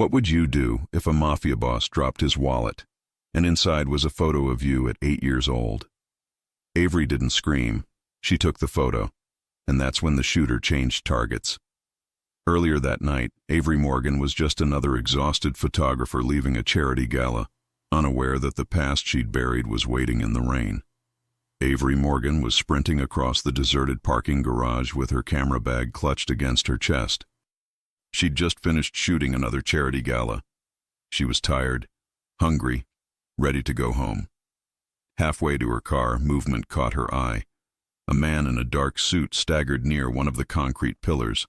What would you do if a mafia boss dropped his wallet, and inside was a photo of you at 8 years old? Avery didn't scream. She took the photo, and that's when the shooter changed targets. Earlier that night, Avery Morgan was just another exhausted photographer leaving a charity gala, unaware that the past she'd buried was waiting in the rain. Avery Morgan was sprinting across the deserted parking garage with her camera bag clutched against her chest. She'd just finished shooting another charity gala. She was tired, hungry, ready to go home. Halfway to her car, movement caught her eye. A man in a dark suit staggered near one of the concrete pillars.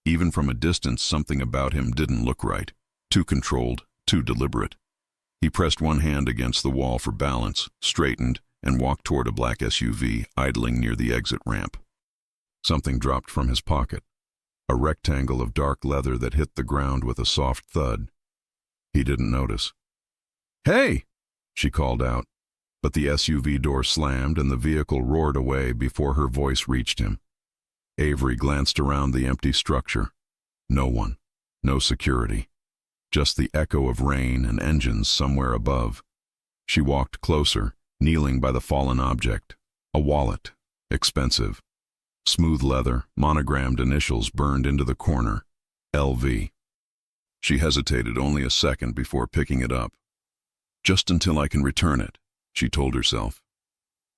Even from a distance, something about him didn't look right. Too controlled, too deliberate. He pressed one hand against the wall for balance, straightened, and walked toward a black SUV idling near the exit ramp. Something dropped from his pocket. A rectangle of dark leather that hit the ground with a soft thud. He didn't notice. "Hey!" she called out, but the SUV door slammed and the vehicle roared away before her voice reached him. Avery glanced around the empty structure. No one, no security, just the echo of rain and engines somewhere above. She walked closer, kneeling by the fallen object. A wallet, expensive. Smooth leather, monogrammed initials burned into the corner. LV. She hesitated only a second before picking it up. "Just until I can return it," she told herself.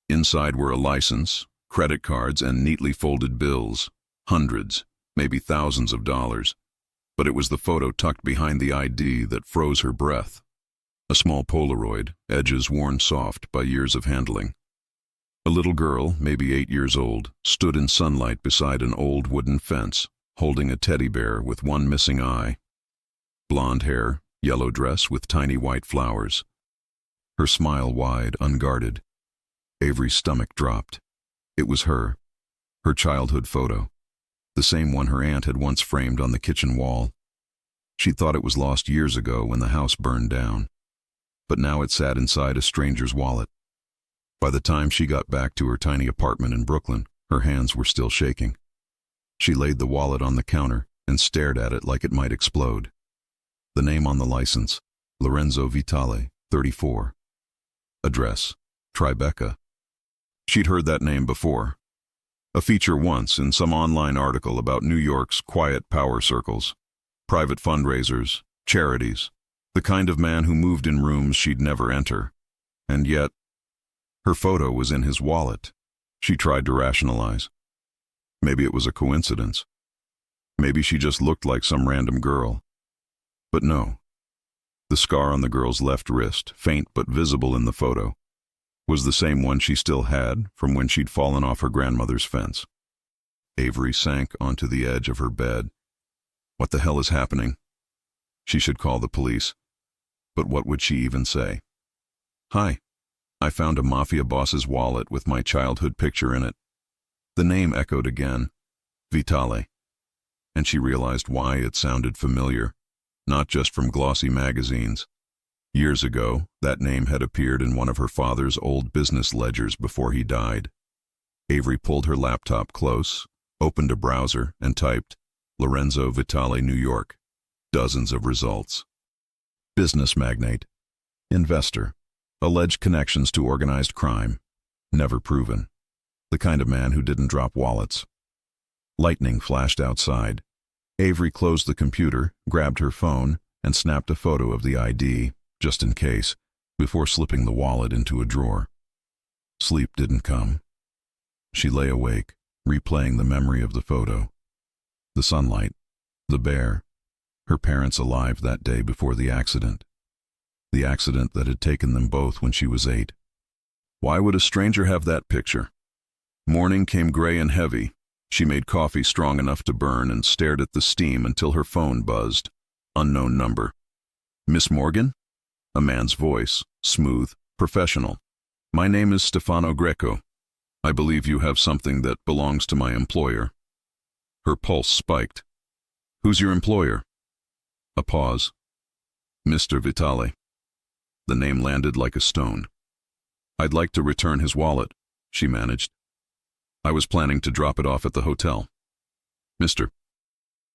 Inside were a license, credit cards, and neatly folded bills. Hundreds, maybe thousands of dollars. But it was the photo tucked behind the ID that froze her breath. A small Polaroid, edges worn soft by years of handling. A little girl, maybe 8 years old, stood in sunlight beside an old wooden fence, holding a teddy bear with one missing eye. Blonde hair, yellow dress with tiny white flowers. Her smile wide, unguarded. Avery's stomach dropped. It was her childhood photo, the same one her aunt had once framed on the kitchen wall. She thought it was lost years ago when the house burned down, but now it sat inside a stranger's wallet. By the time she got back to her tiny apartment in Brooklyn, her hands were still shaking. She laid the wallet on the counter and stared at it like it might explode. The name on the license, Lorenzo Vitale, 34. Address, Tribeca. She'd heard that name before. A feature once in some online article about New York's quiet power circles, private fundraisers, charities, the kind of man who moved in rooms she'd never enter. And yet, her photo was in his wallet. She tried to rationalize. Maybe it was a coincidence. Maybe she just looked like some random girl. But no. The scar on the girl's left wrist, faint but visible in the photo, was the same one she still had from when she'd fallen off her grandmother's fence. Avery sank onto the edge of her bed. What the hell is happening? She should call the police. But what would she even say? "Hi. I found a mafia boss's wallet with my childhood picture in it." The name echoed again. Vitale. And she realized why it sounded familiar, not just from glossy magazines. Years ago, that name had appeared in one of her father's old business ledgers before he died. Avery pulled her laptop close, opened a browser, and typed, "Lorenzo Vitale, New York." Dozens of results. Business magnate. Investor. Alleged connections to organized crime. Never proven. The kind of man who didn't drop wallets. Lightning flashed outside. Avery closed the computer, grabbed her phone, and snapped a photo of the ID, just in case, before slipping the wallet into a drawer. Sleep didn't come. She lay awake, replaying the memory of the photo. The sunlight, the bear, her parents alive that day before the accident. The accident that had taken them both when she was 8. Why would a stranger have that picture? Morning came gray and heavy. She made coffee strong enough to burn and stared at the steam until her phone buzzed. Unknown number. "Miss Morgan?" A man's voice, smooth, professional. "My name is Stefano Greco. I believe you have something that belongs to my employer." Her pulse spiked. "Who's your employer?" A pause. "Mr. Vitale." The name landed like a stone. "I'd like to return his wallet," she managed. "I was planning to drop it off at the hotel." "Mr.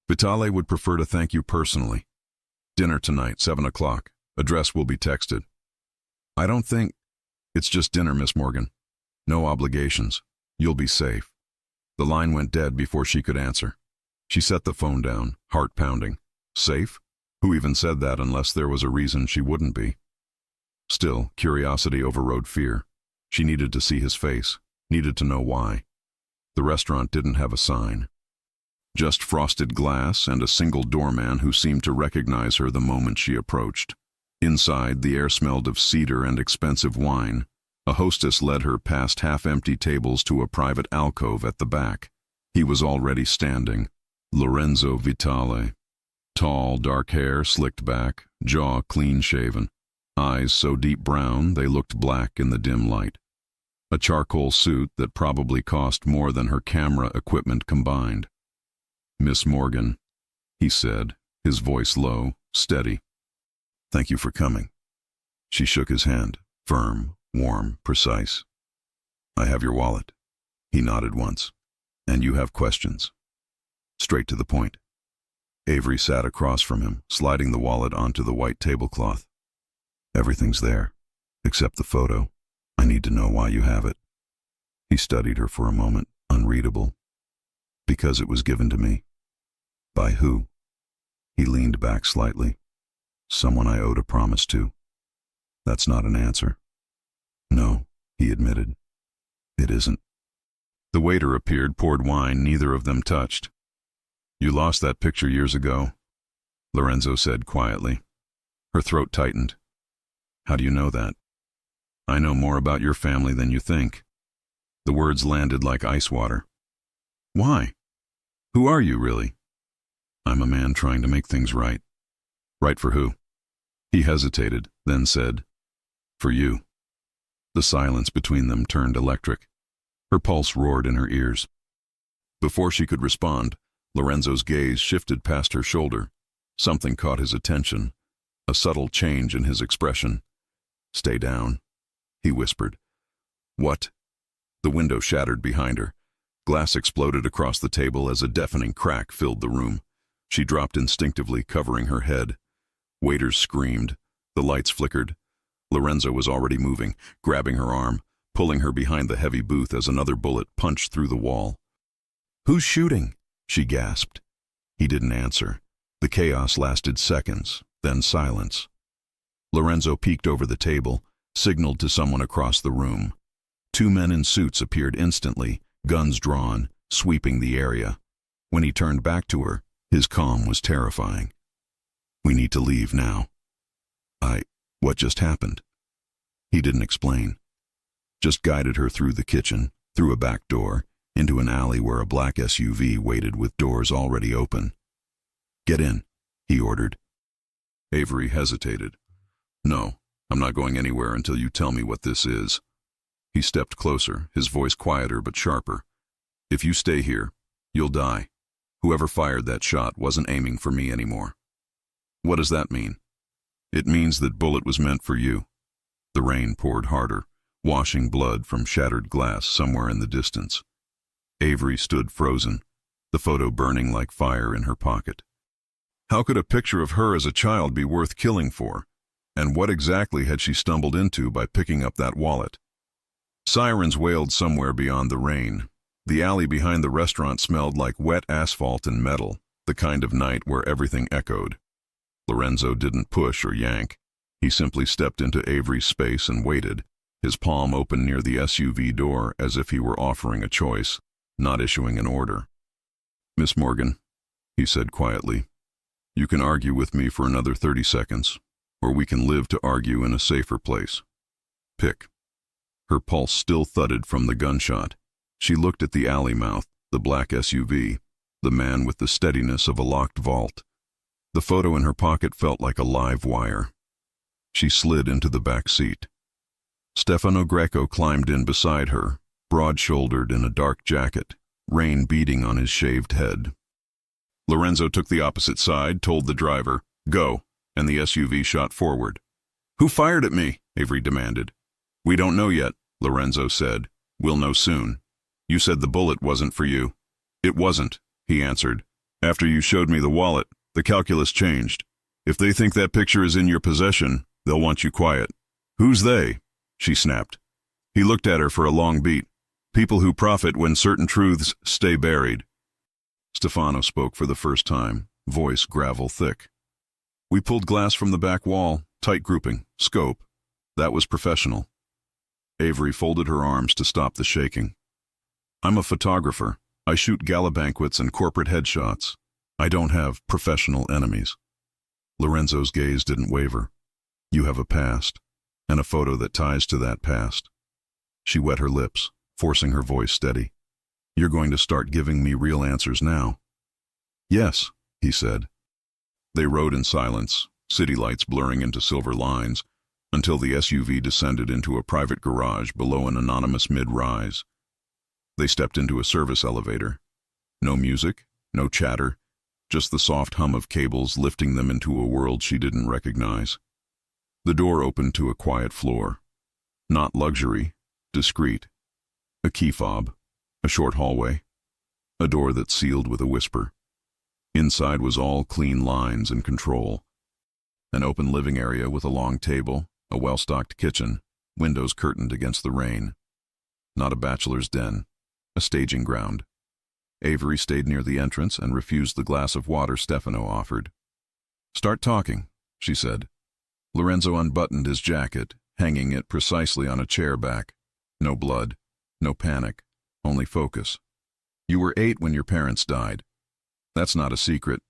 Vitale would prefer to thank you personally." Dinner tonight, 7 o'clock. Address will be texted. I don't think... It's just dinner, Miss Morgan. No obligations. You'll be safe. The line went dead before she could answer. She set the phone down, heart pounding. Safe? Who even said that unless there was a reason she wouldn't be? Still, curiosity overrode fear. She needed to see his face, needed to know why. The restaurant didn't have a sign. Just frosted glass and a single doorman who seemed to recognize her the moment she approached. Inside, the air smelled of cedar and expensive wine. A hostess led her past half-empty tables to a private alcove at the back. He was already standing. Lorenzo Vitale. Tall, dark hair slicked back, jaw clean-shaven. Eyes so deep brown they looked black in the dim light. A charcoal suit that probably cost more than her camera equipment combined. Miss Morgan, he said, his voice low, steady. Thank you for coming. She shook his hand, firm, warm, precise. I have your wallet. He nodded once. And you have questions. Straight to the point. Avery sat across from him, sliding the wallet onto the white tablecloth. Everything's there, except the photo. I need to know why you have it. He studied her for a moment, unreadable. Because it was given to me. By who? He leaned back slightly. Someone I owed a promise to. That's not an answer. No, he admitted. It isn't. The waiter appeared, poured wine neither of them touched. You lost that picture years ago, Lorenzo said quietly. Her throat tightened. How do you know that? I know more about your family than you think. The words landed like ice water. Why? Who are you, really? I'm a man trying to make things right. Right for who? He hesitated, then said, For you. The silence between them turned electric. Her pulse roared in her ears. Before she could respond, Lorenzo's gaze shifted past her shoulder. Something caught his attention, a subtle change in his expression. Stay down, he whispered. What? The window shattered behind her. Glass exploded across the table as a deafening crack filled the room. She dropped instinctively, covering her head. Waiters screamed. The lights flickered. Lorenzo was already moving, grabbing her arm, pulling her behind the heavy booth as another bullet punched through the wall. Who's shooting? She gasped. He didn't answer. The chaos lasted seconds, then silence. Lorenzo peeked over the table, signaled to someone across the room. Two men in suits appeared instantly, guns drawn, sweeping the area. When he turned back to her, his calm was terrifying. We need to leave now. What just happened? He didn't explain. Just guided her through the kitchen, through a back door, into an alley where a black SUV waited with doors already open. Get in, he ordered. Avery hesitated. No, I'm not going anywhere until you tell me what this is. He stepped closer, his voice quieter but sharper. If you stay here, you'll die. Whoever fired that shot wasn't aiming for me anymore. What does that mean? It means that bullet was meant for you. The rain poured harder, washing blood from shattered glass somewhere in the distance. Avery stood frozen, the photo burning like fire in her pocket. How could a picture of her as a child be worth killing for? And what exactly had she stumbled into by picking up that wallet? Sirens wailed somewhere beyond the rain. The alley behind the restaurant smelled like wet asphalt and metal, the kind of night where everything echoed. Lorenzo didn't push or yank. He simply stepped into Avery's space and waited, his palm open near the SUV door as if he were offering a choice, not issuing an order. Miss Morgan, he said quietly, you can argue with me for another 30 seconds, or we can live to argue in a safer place. Pick. Her pulse still thudded from the gunshot. She looked at the alley mouth, the black SUV, the man with the steadiness of a locked vault. The photo in her pocket felt like a live wire. She slid into the back seat. Stefano Greco climbed in beside her, broad-shouldered in a dark jacket, rain beating on his shaved head. Lorenzo took the opposite side, told the driver, "Go," and the SUV shot forward. "Who fired at me?" Avery demanded. "We don't know yet," Lorenzo said. "We'll know soon. You said the bullet wasn't for you." "It wasn't," he answered. "After you showed me the wallet, the calculus changed. If they think that picture is in your possession, they'll want you quiet. Who's they? She snapped. He looked at her for a long beat. People who profit when certain truths stay buried. Stefano spoke for the first time, voice gravel thick. We pulled glass from the back wall, tight grouping, scope. That was professional. Avery folded her arms to stop the shaking. I'm a photographer. I shoot gala banquets and corporate headshots. I don't have professional enemies. Lorenzo's gaze didn't waver. You have a past, and a photo that ties to that past. She wet her lips, forcing her voice steady. You're going to start giving me real answers now. Yes, he said. They rode in silence, city lights blurring into silver lines, until the SUV descended into a private garage below an anonymous mid-rise. They stepped into a service elevator. No music, no chatter, just the soft hum of cables lifting them into a world she didn't recognize. The door opened to a quiet floor. Not luxury, discreet. A key fob, a short hallway, a door that sealed with a whisper. Inside was all clean lines and control. An open living area with a long table, a well-stocked kitchen, windows curtained against the rain. Not a bachelor's den, a staging ground. Avery stayed near the entrance and refused the glass of water Stefano offered. Start talking, she said. Lorenzo unbuttoned his jacket, hanging it precisely on a chair back. No blood, no panic, only focus. You were 8 when your parents died. That's not a secret.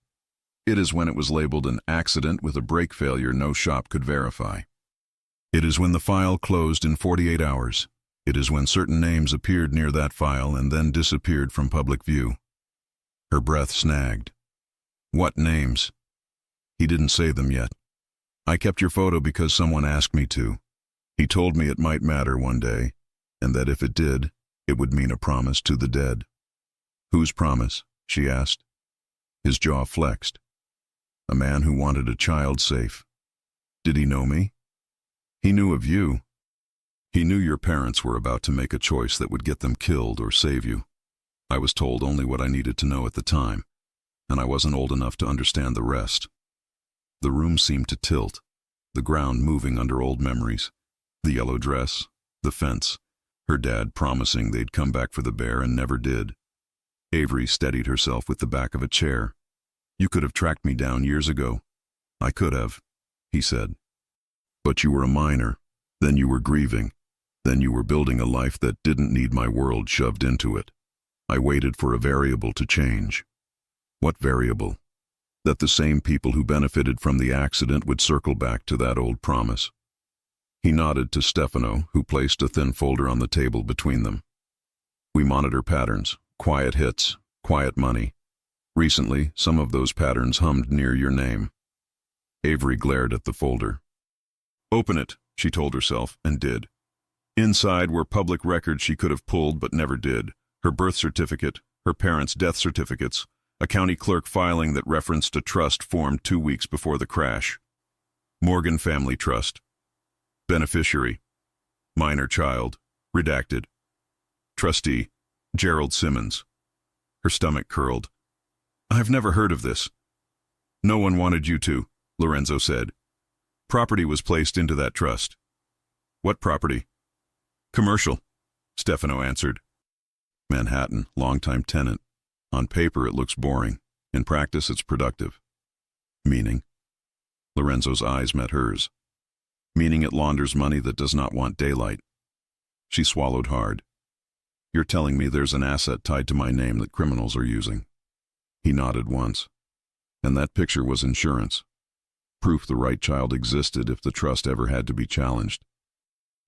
It is when it was labeled an accident with a brake failure no shop could verify. It is when the file closed in 48 hours. It is when certain names appeared near that file and then disappeared from public view. Her breath snagged. What names? He didn't say them yet. I kept your photo because someone asked me to. He told me it might matter one day, and that if it did, it would mean a promise to the dead. Whose promise? She asked. His jaw flexed. A man who wanted a child safe. Did he know me? He knew of you. He knew your parents were about to make a choice that would get them killed or save you. I was told only what I needed to know at the time, and I wasn't old enough to understand the rest. The room seemed to tilt, the ground moving under old memories. The yellow dress, the fence, her dad promising they'd come back for the bear and never did. Avery steadied herself with the back of a chair. You could have tracked me down years ago. I could have, he said. But you were a minor. Then you were grieving. Then you were building a life that didn't need my world shoved into it. I waited for a variable to change. What variable? That the same people who benefited from the accident would circle back to that old promise. He nodded to Stefano, who placed a thin folder on the table between them. We monitor patterns, quiet hits, quiet money. Recently, some of those patterns hummed near your name. Avery glared at the folder. Open it, she told herself, and did. Inside were public records she could have pulled but never did. Her birth certificate, her parents' death certificates, a county clerk filing that referenced a trust formed 2 weeks before the crash. Morgan Family Trust. Beneficiary. Minor child. Redacted. Trustee. Gerald Simmons. Her stomach curled. I've never heard of this. No one wanted you to, Lorenzo said. Property was placed into that trust. What property? Commercial, Stefano answered. Manhattan, longtime tenant. On paper it looks boring. In practice it's productive. Meaning? Lorenzo's eyes met hers. Meaning it launders money that does not want daylight. She swallowed hard. You're telling me there's an asset tied to my name that criminals are using. He nodded once. And that picture was insurance. Proof the right child existed if the trust ever had to be challenged.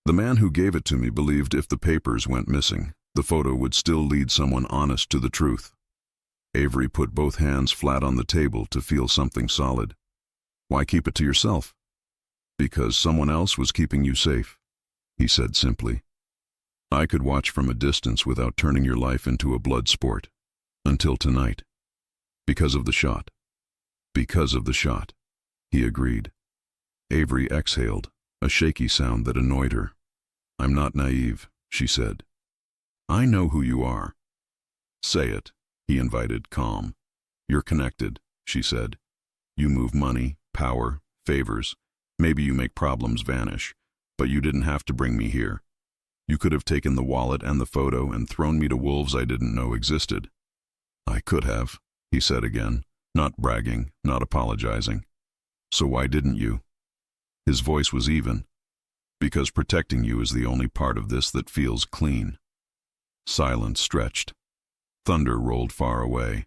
The man who gave it to me believed if the papers went missing, the photo would still lead someone honest to the truth. Avery put both hands flat on the table to feel something solid. Why keep it to yourself? Because someone else was keeping you safe, he said simply. I could watch from a distance without turning your life into a blood sport. Until tonight. Because of the shot. Because of the shot, he agreed. Avery exhaled, a shaky sound that annoyed her. I'm not naive, she said. I know who you are. Say it, he invited, calm. You're connected, she said. You move money, power, favors. Maybe you make problems vanish. But you didn't have to bring me here. You could have taken the wallet and the photo and thrown me to wolves I didn't know existed. I could have, he said again, not bragging, not apologizing. So why didn't you? His voice was even. Because protecting you is the only part of this that feels clean. Silence stretched. Thunder rolled far away.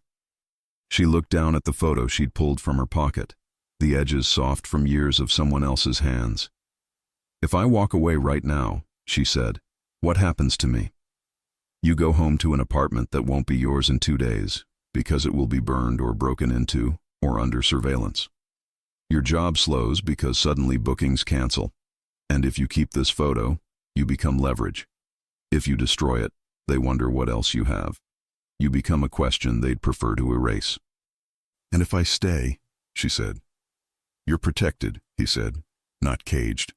She looked down at the photo she'd pulled from her pocket, the edges soft from years of someone else's hands. If I walk away right now, she said, what happens to me? You go home to an apartment that won't be yours in 2 days, because it will be burned or broken into or under surveillance. Your job slows because suddenly bookings cancel. And if you keep this photo, you become leverage. If you destroy it, they wonder what else you have. You become a question they'd prefer to erase. And if I stay, she said. You're protected, he said, not caged.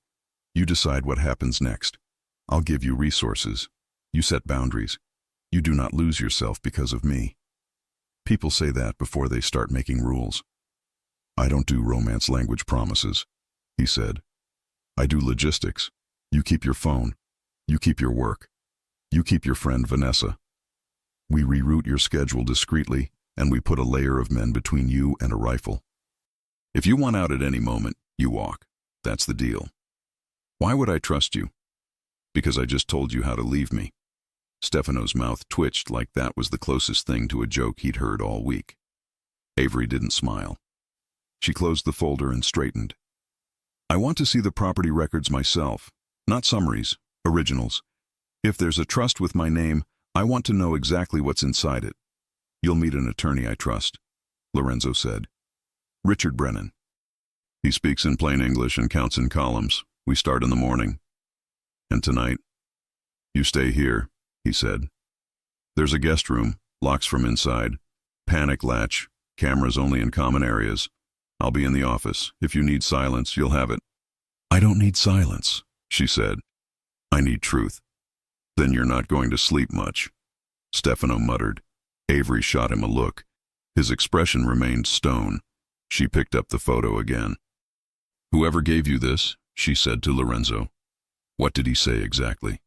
You decide what happens next. I'll give you resources. You set boundaries. You do not lose yourself because of me. People say that before they start making rules. I don't do romance language promises, he said. I do logistics. You keep your phone. You keep your work. You keep your friend Vanessa. We reroute your schedule discreetly, and we put a layer of men between you and a rifle. If you want out at any moment, you walk. That's the deal. Why would I trust you? Because I just told you how to leave me. Stefano's mouth twitched like that was the closest thing to a joke he'd heard all week. Avery didn't smile. She closed the folder and straightened. I want to see the property records myself, not summaries, originals. If there's a trust with my name, I want to know exactly what's inside it. You'll meet an attorney I trust, Lorenzo said. Richard Brennan. He speaks in plain English and counts in columns. We start in the morning. And tonight, you stay here, he said. There's a guest room, locks from inside, panic latch, cameras only in common areas. I'll be in the office. If you need silence, you'll have it. I don't need silence, she said. I need truth. Then you're not going to sleep much. Stefano muttered. Avery shot him a look. His expression remained stone. She picked up the photo again. Whoever gave you this, she said to Lorenzo. What did he say exactly?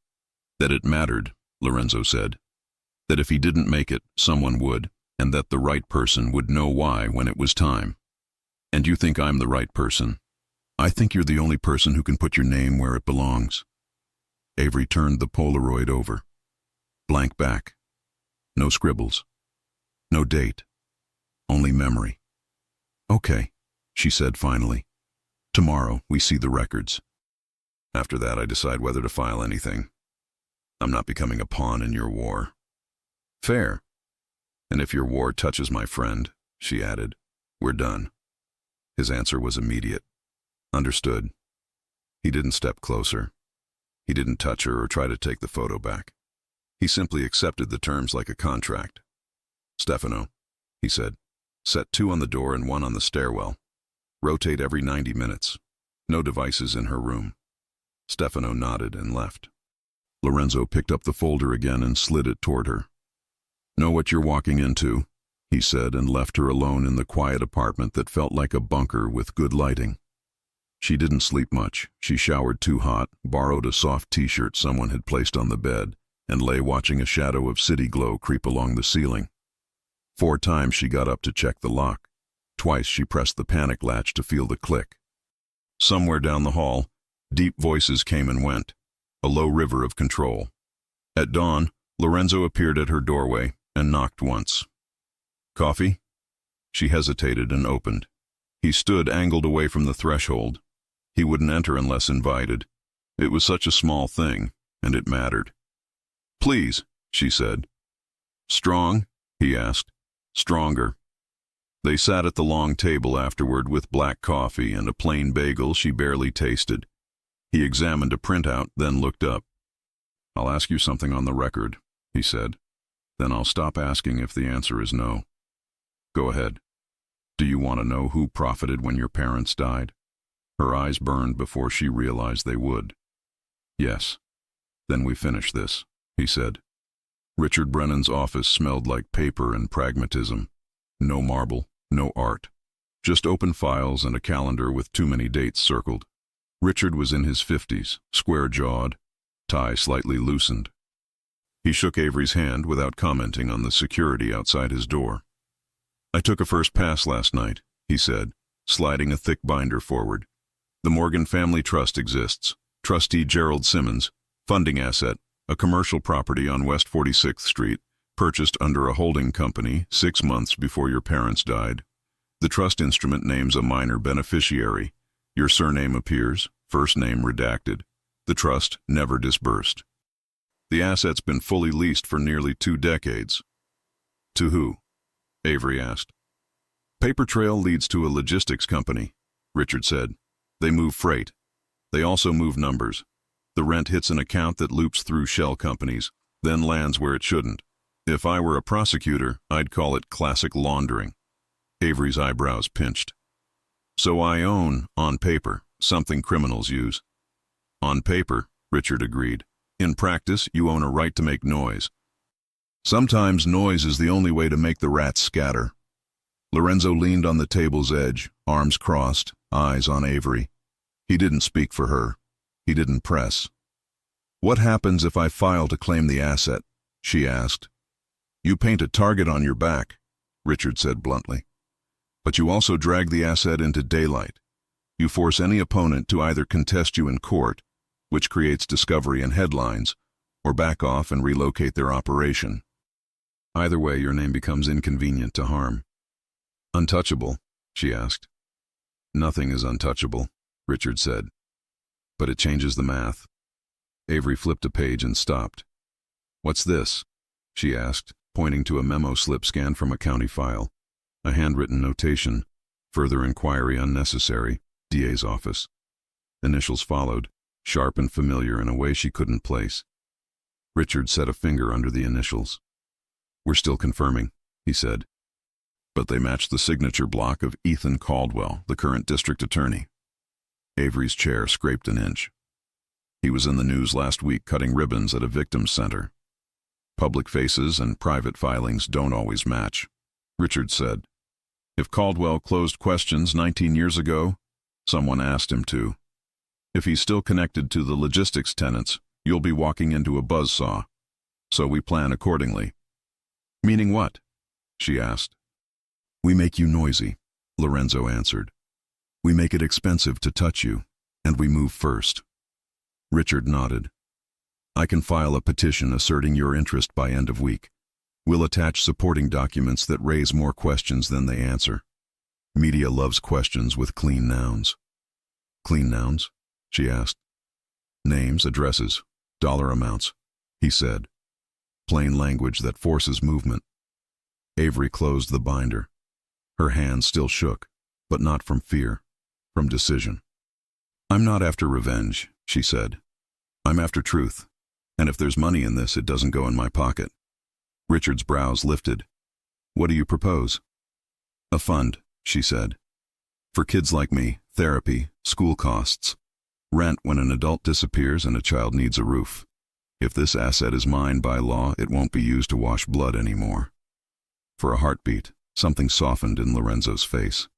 That it mattered, Lorenzo said. That if he didn't make it, someone would, and that the right person would know why when it was time. And you think I'm the right person? I think you're the only person who can put your name where it belongs. Avery turned the Polaroid over. Blank back. No scribbles. No date. Only memory. Okay, she said finally. Tomorrow we see the records. After that I decide whether to file anything. I'm not becoming a pawn in your war. Fair. And if your war touches my friend, she added, we're done. His answer was immediate. Understood. He didn't step closer. He didn't touch her or try to take the photo back. He simply accepted the terms like a contract. Stefano, he said, set 2 on the door and 1 on the stairwell. Rotate every 90 minutes. No devices in her room. Stefano nodded and left. Lorenzo picked up the folder again and slid it toward her. Know what you're walking into, he said, and left her alone in the quiet apartment that felt like a bunker with good lighting. She didn't sleep much. She showered too hot, borrowed a soft t-shirt someone had placed on the bed, and lay watching a shadow of city glow creep along the ceiling. 4 times she got up to check the lock. Twice she pressed the panic latch to feel the click. Somewhere down the hall, deep voices came and went, a low river of control. At dawn, Lorenzo appeared at her doorway and knocked once. Coffee? She hesitated and opened. He stood angled away from the threshold. He wouldn't enter unless invited. It was such a small thing, and it mattered. Please, she said. Strong? He asked. Stronger. They sat at the long table afterward with black coffee and a plain bagel she barely tasted. He examined a printout, then looked up. I'll ask you something on the record, he said. Then I'll stop asking if the answer is no. Go ahead. Do you want to know who profited when your parents died? Her eyes burned before she realized they would. Yes. Then we finish this, he said. Richard Brennan's office smelled like paper and pragmatism. No marble, no art. Just open files and a calendar with too many dates circled. Richard was in his 50s, square-jawed, tie slightly loosened. He shook Avery's hand without commenting on the security outside his door. "I took a first pass last night," he said, sliding a thick binder forward. "The Morgan Family Trust exists. Trustee Gerald Simmons, funding asset, a commercial property on West 46th Street, purchased under a holding company 6 months before your parents died. The trust instrument names a minor beneficiary. Your surname appears, first name redacted. The trust never disbursed. The asset's been fully leased for nearly 2 decades. To who?" Avery asked. "Paper trail leads to a logistics company," Richard said. "They move freight. They also move numbers. The rent hits an account that loops through shell companies, then lands where it shouldn't. If I were a prosecutor, I'd call it classic laundering." Avery's eyebrows pinched. "So I own, on paper, something criminals use." "On paper," Richard agreed. "In practice, you own a right to make noise. Sometimes noise is the only way to make the rats scatter." Lorenzo leaned on the table's edge, arms crossed, eyes on Avery. He didn't speak for her. He didn't press. "What happens if I file to claim the asset?" she asked. "You paint a target on your back," Richard said bluntly. "But you also drag the asset into daylight. You force any opponent to either contest you in court, which creates discovery and headlines, or back off and relocate their operation. Either way, your name becomes inconvenient to harm." "Untouchable?" she asked. "Nothing is untouchable," Richard said. "But it changes the math." Avery flipped a page and stopped. "What's this?" she asked, pointing to a memo slip scanned from a county file. A handwritten notation, "Further inquiry unnecessary, DA's office." Initials followed, sharp and familiar in a way she couldn't place. Richard set a finger under the initials. "We're still confirming," he said. "But they match the signature block of Ethan Caldwell, the current district attorney." Avery's chair scraped an inch. "He was in the news last week cutting ribbons at a victim's center." "Public faces and private filings don't always match," Richard said. "If Caldwell closed questions 19 years ago, someone asked him to. If he's still connected to the logistics tenants, you'll be walking into a buzzsaw. So we plan accordingly." "Meaning what?" she asked. "We make you noisy," Lorenzo answered. "We make it expensive to touch you, and we move first." Richard nodded. "I can file a petition asserting your interest by end of week. We'll attach supporting documents that raise more questions than they answer. Media loves questions with clean nouns." "Clean nouns?" she asked. "Names, addresses, dollar amounts," he said. "Plain language that forces movement." Avery closed the binder. Her hand still shook, but not from fear, from decision. "I'm not after revenge," she said. "I'm after truth, and if there's money in this, it doesn't go in my pocket." Richard's brows lifted. "What do you propose?" "A fund," she said. "For kids like me, therapy, school costs, rent when an adult disappears and a child needs a roof. If this asset is mine by law, it won't be used to wash blood anymore." For a heartbeat, something softened in Lorenzo's face.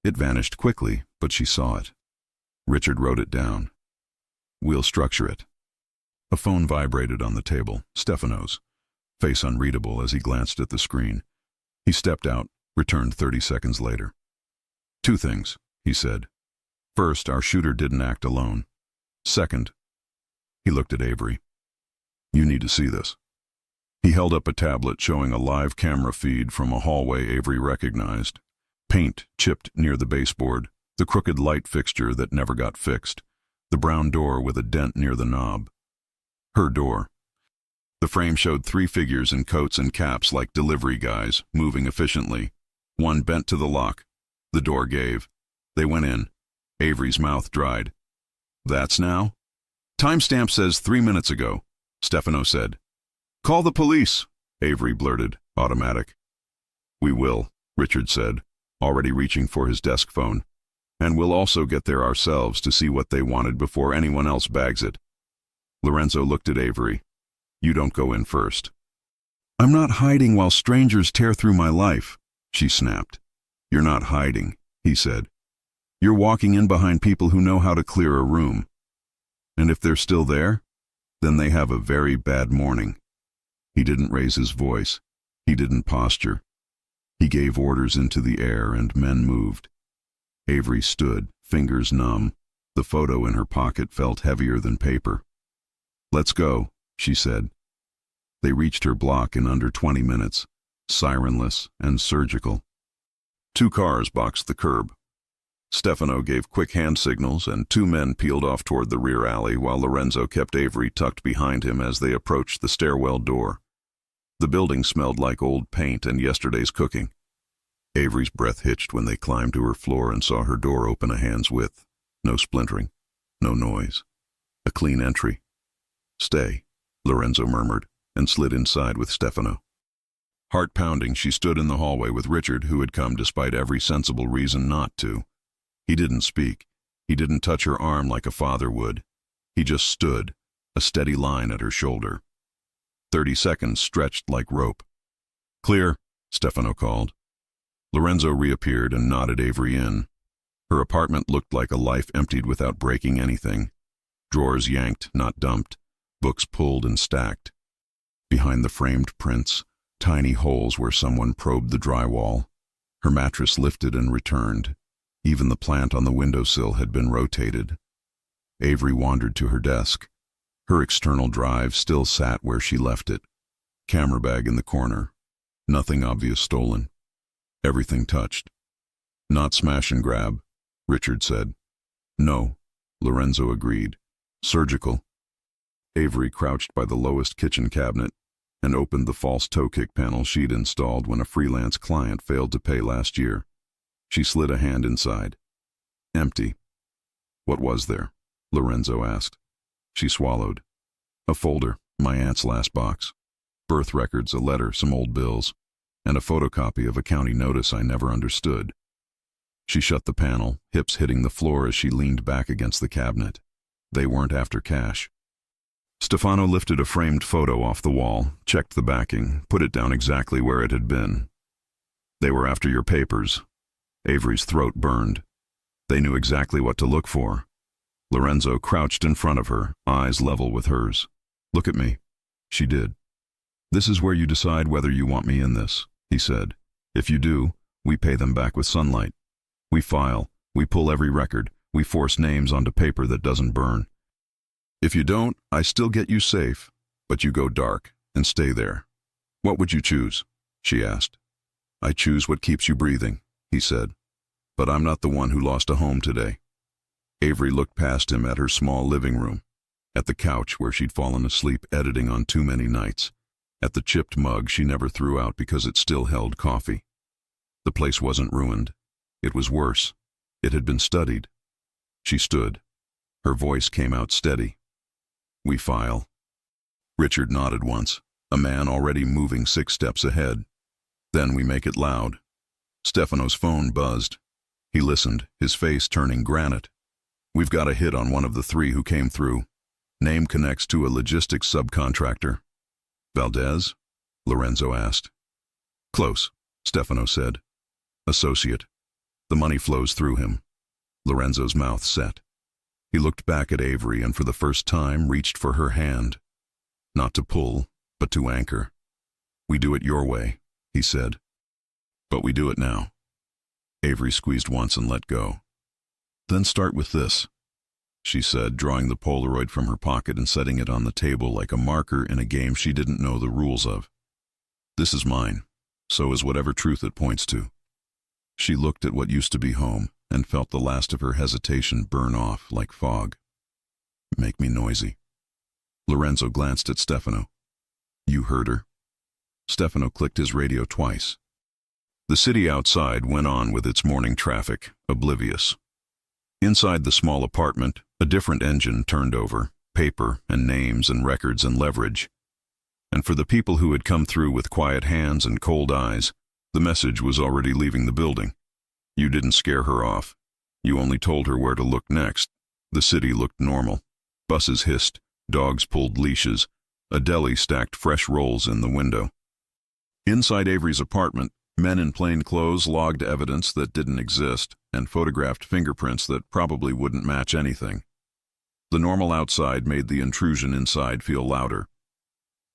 It vanished quickly, but she saw it. Richard wrote it down. "We'll structure it." A phone vibrated on the table, Stefano's, face unreadable as he glanced at the screen. He stepped out, returned 30 seconds later. "2 things," he said. "First, our shooter didn't act alone. Second," he looked at Avery, "you need to see this." He held up a tablet showing a live camera feed from a hallway Avery recognized. Paint chipped near the baseboard, the crooked light fixture that never got fixed, the brown door with a dent near the knob. Her door. The frame showed 3 figures in coats and caps like delivery guys, moving efficiently. One bent to the lock. The door gave. They went in. Avery's mouth dried. "That's now?" "Timestamp says 3 minutes ago," Stefano said. "Call the police," Avery blurted, automatic. "We will," Richard said, already reaching for his desk phone. "And we'll also get there ourselves to see what they wanted before anyone else bags it." Lorenzo looked at Avery. "You don't go in first." "I'm not hiding while strangers tear through my life," she snapped. "You're not hiding. he said. "You're walking in behind people who know how to clear a room. And if they're still there, then they have a very bad morning." He didn't raise his voice. He didn't posture. He gave orders into the air and men moved. Avery stood, fingers numb. The photo in her pocket felt heavier than paper. "Let's go," she said. They reached her block in under 20 minutes, sirenless and surgical. 2 cars boxed the curb. Stefano gave quick hand signals and 2 men peeled off toward the rear alley while Lorenzo kept Avery tucked behind him as they approached the stairwell door. The building smelled like old paint and yesterday's cooking. Avery's breath hitched when they climbed to her floor and saw her door open a hand's width. No splintering, no noise. A clean entry. "Stay," Lorenzo murmured, and slid inside with Stefano. Heart pounding, she stood in the hallway with Richard, who had come despite every sensible reason not to. He didn't speak. He didn't touch her arm like a father would. He just stood, a steady line at her shoulder. 30 seconds stretched like rope. "Clear," Stefano called. Lorenzo reappeared and nodded Avery in. Her apartment looked like a life emptied without breaking anything. Drawers yanked, not dumped. Books pulled and stacked. Behind the framed prints, tiny holes where someone probed the drywall. Her mattress lifted and returned. Even the plant on the windowsill had been rotated. Avery wandered to her desk. Her external drive still sat where she left it. Camera bag in the corner. Nothing obvious stolen. Everything touched. "Not smash and grab," Richard said. "No," Lorenzo agreed. "Surgical." Avery crouched by the lowest kitchen cabinet and opened the false toe kick panel she'd installed when a freelance client failed to pay last year. She slid a hand inside. Empty. "What was there?" Lorenzo asked. She swallowed. "A folder, my aunt's last box. Birth records, a letter, some old bills, and a photocopy of a county notice I never understood." She shut the panel, hips hitting the floor as she leaned back against the cabinet. They weren't after cash. Stefano lifted a framed photo off the wall, checked the backing, put it down exactly where it had been. "They were after your papers." Avery's throat burned. They knew exactly what to look for. Lorenzo crouched in front of her, eyes level with hers. "Look at me." She did. "This is where you decide whether you want me in this," he said. "If you do, we pay them back with sunlight. We file, we pull every record, we force names onto paper that doesn't burn. If you don't, I still get you safe, but you go dark and stay there. What would you choose?" she asked. "I choose what keeps you breathing," he said. "But I'm not the one who lost a home today." Avery looked past him at her small living room, at the couch where she'd fallen asleep editing on too many nights, at the chipped mug she never threw out because it still held coffee. The place wasn't ruined. It was worse. It had been studied. She stood. Her voice came out steady. "We file." Richard nodded once, a man already moving 6 steps ahead. "Then we make it loud." Stefano's phone buzzed. He listened, his face turning granite. "We've got a hit on one of the 3 who came through. Name connects to a logistics subcontractor." "Valdez?" Lorenzo asked. "Close," Stefano said. "Associate. The money flows through him." Lorenzo's mouth set. He looked back at Avery and for the first time reached for her hand. Not to pull, but to anchor. "We do it your way," he said. "But we do it now." Avery squeezed once and let go. "Then start with this," she said, drawing the Polaroid from her pocket and setting it on the table like a marker in a game she didn't know the rules of. "This is mine. So is whatever truth it points to." She looked at what used to be home and felt the last of her hesitation burn off like fog. "Make me noisy." Lorenzo glanced at Stefano. "You heard her?" Stefano clicked his radio twice. The city outside went on with its morning traffic, oblivious. Inside the small apartment, a different engine turned over, paper and names and records and leverage. And for the people who had come through with quiet hands and cold eyes, the message was already leaving the building. You didn't scare her off. You only told her where to look next. The city looked normal. Buses hissed, dogs pulled leashes, a deli stacked fresh rolls in the window. Inside Avery's apartment, Men in plain clothes logged evidence that didn't exist and photographed fingerprints that probably wouldn't match anything. The normal outside made the intrusion inside feel louder.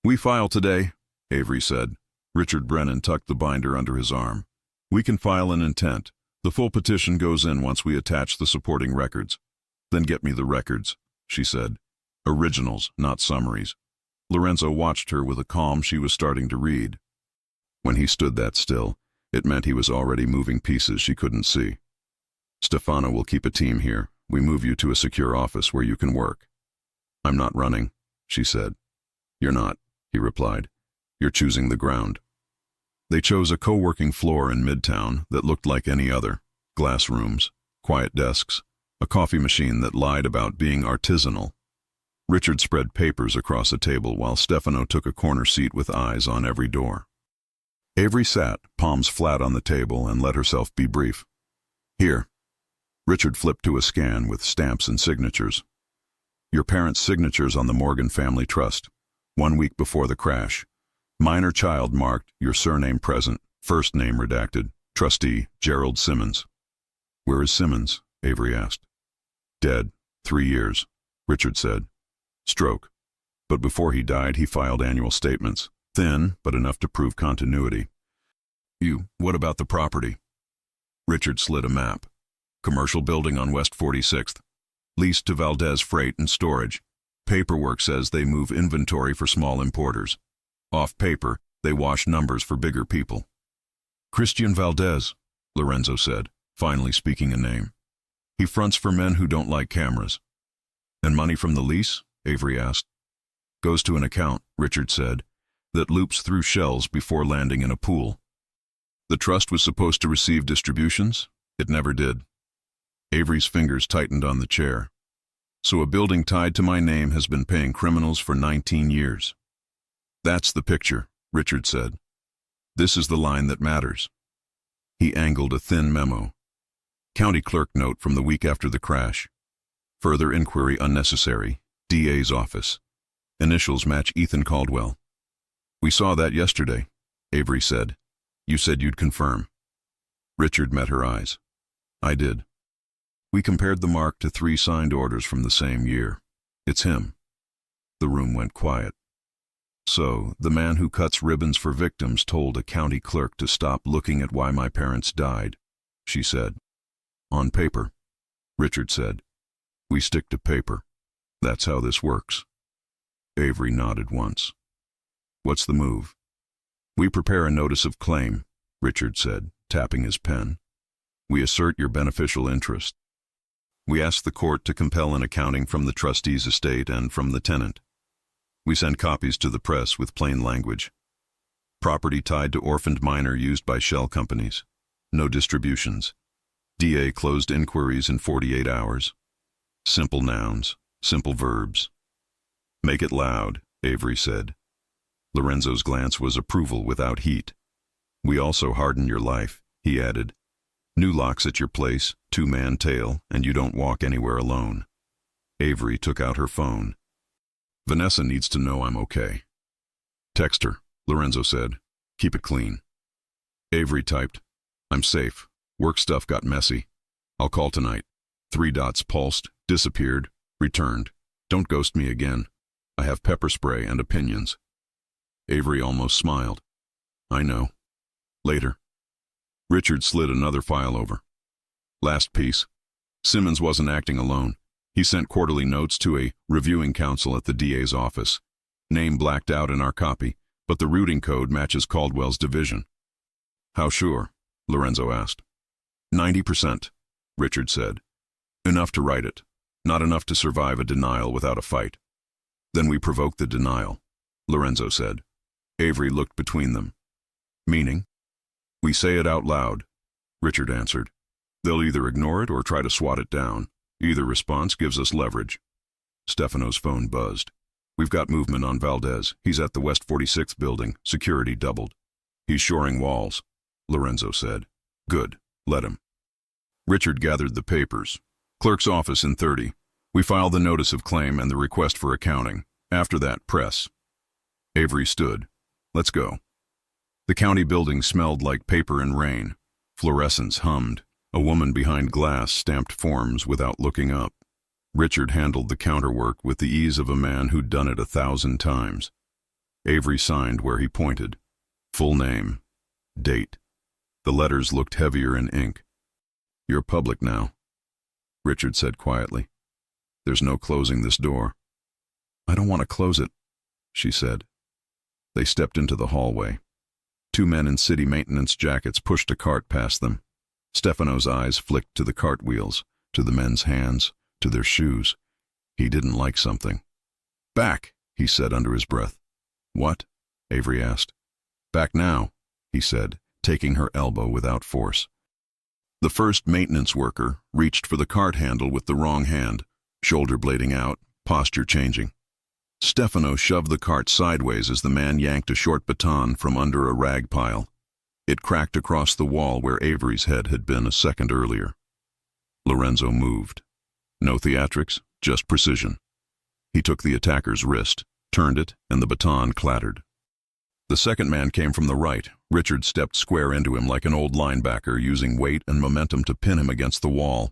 "We file today," Avery said. Richard Brennan tucked the binder under his arm. "We can file an intent. The full petition goes in once we attach the supporting records." "Then get me the records," she said. "Originals, not summaries." Lorenzo watched her with a calm she was starting to read. When he stood that still, it meant he was already moving pieces she couldn't see. "Stefano will keep a team here. We move you to a secure office where you can work." "I'm not running," she said. "You're not," he replied. "You're choosing the ground." They chose a co-working floor in Midtown that looked like any other. Glass rooms, quiet desks, a coffee machine that lied about being artisanal. Richard spread papers across a table while Stefano took a corner seat with eyes on every door. Avery sat, palms flat on the table, and let herself be brief. "Here." Richard flipped to a scan with stamps and signatures. "Your parents' signatures on the Morgan Family Trust. 1 week before the crash. Minor child marked, your surname present, first name redacted. Trustee, Gerald Simmons." "Where is Simmons?" Avery asked. "Dead. 3 years," Richard said. "Stroke. But before he died, he filed annual statements. Thin, but enough to prove continuity." What about the property?" Richard slid a map. "Commercial building on West 46th. Leased to Valdez Freight and Storage. Paperwork says they move inventory for small importers. Off paper, they wash numbers for bigger people." "Christian Valdez," Lorenzo said, finally speaking a name. "He fronts for men who don't like cameras." "And money from the lease?" Avery asked. "Goes to an account," Richard said, "that loops through shells before landing in a pool." "The trust was supposed to receive distributions? It never did." Avery's fingers tightened on the chair. "So a building tied to my name has been paying criminals for 19 years. "That's the picture," Richard said. "This is the line that matters." He angled a thin memo. "County clerk note from the week after the crash. Further inquiry unnecessary. DA's office. Initials match Ethan Caldwell." "We saw that yesterday," Avery said. "You said you'd confirm." Richard met her eyes. "I did. We compared the mark to 3 signed orders from the same year. It's him." The room went quiet. "So, the man who cuts ribbons for victims told a county clerk to stop looking at why my parents died," she said. "On paper," Richard said. "We stick to paper. That's how this works." Avery nodded once. "What's the move?" "We prepare a notice of claim," Richard said, tapping his pen. "We assert your beneficial interest. We ask the court to compel an accounting from the trustee's estate and from the tenant. We send copies to the press with plain language. Property tied to orphaned minor used by shell companies. No distributions. DA closed inquiries in 48 hours. Simple nouns, simple verbs." "Make it loud," Avery said. Lorenzo's glance was approval without heat. "We also harden your life," he added. "New locks at your place, 2-man tail, and you don't walk anywhere alone." Avery took out her phone. "Vanessa needs to know I'm okay." "Text her," Lorenzo said. "Keep it clean." Avery typed, "I'm safe. Work stuff got messy. I'll call tonight. 3 dots pulsed, disappeared, returned. Don't ghost me again. I have pepper spray and opinions." Avery almost smiled. "I know. Later." Richard slid another file over. Last piece. Simmons wasn't acting alone. He sent quarterly notes to a reviewing counsel at the DA's office. Name blacked out in our copy, but the routing code matches Caldwell's division. "How sure?" Lorenzo asked. 90%, Richard said. "Enough to write it. Not enough to survive a denial without a fight." "Then we provoke the denial," Lorenzo said. Avery looked between them. "Meaning?" "We say it out loud," Richard answered. "They'll either ignore it or try to swat it down. Either response gives us leverage." Stefano's phone buzzed. "We've got movement on Valdez. He's at the West 46th building. Security doubled." "He's shoring walls," Lorenzo said. "Good. Let him." Richard gathered the papers. "Clerk's office in 30. We file the notice of claim and the request for accounting. After that, press." Avery stood. "Let's go." The county building smelled like paper and rain. Fluorescents hummed. A woman behind glass stamped forms without looking up. Richard handled the counterwork with the ease of a man who'd done it 1,000 times. Avery signed where he pointed. Full name. Date. The letters looked heavier in ink. "You're public now," Richard said quietly. "There's no closing this door." "I don't want to close it," she said. They stepped into the hallway. 2 men in city maintenance jackets pushed a cart past them. Stefano's eyes flicked to the cartwheels, to the men's hands, to their shoes. He didn't like something. "Back," he said under his breath. "What?" Avery asked. "Back now," he said, taking her elbow without force. The first maintenance worker reached for the cart handle with the wrong hand, shoulder blading out, posture changing. Stefano shoved the cart sideways as the man yanked a short baton from under a rag pile. It cracked across the wall where Avery's head had been a second earlier. Lorenzo moved. No theatrics, just precision. He took the attacker's wrist, turned it, and the baton clattered. The second man came from the right. Richard stepped square into him like an old linebacker, using weight and momentum to pin him against the wall.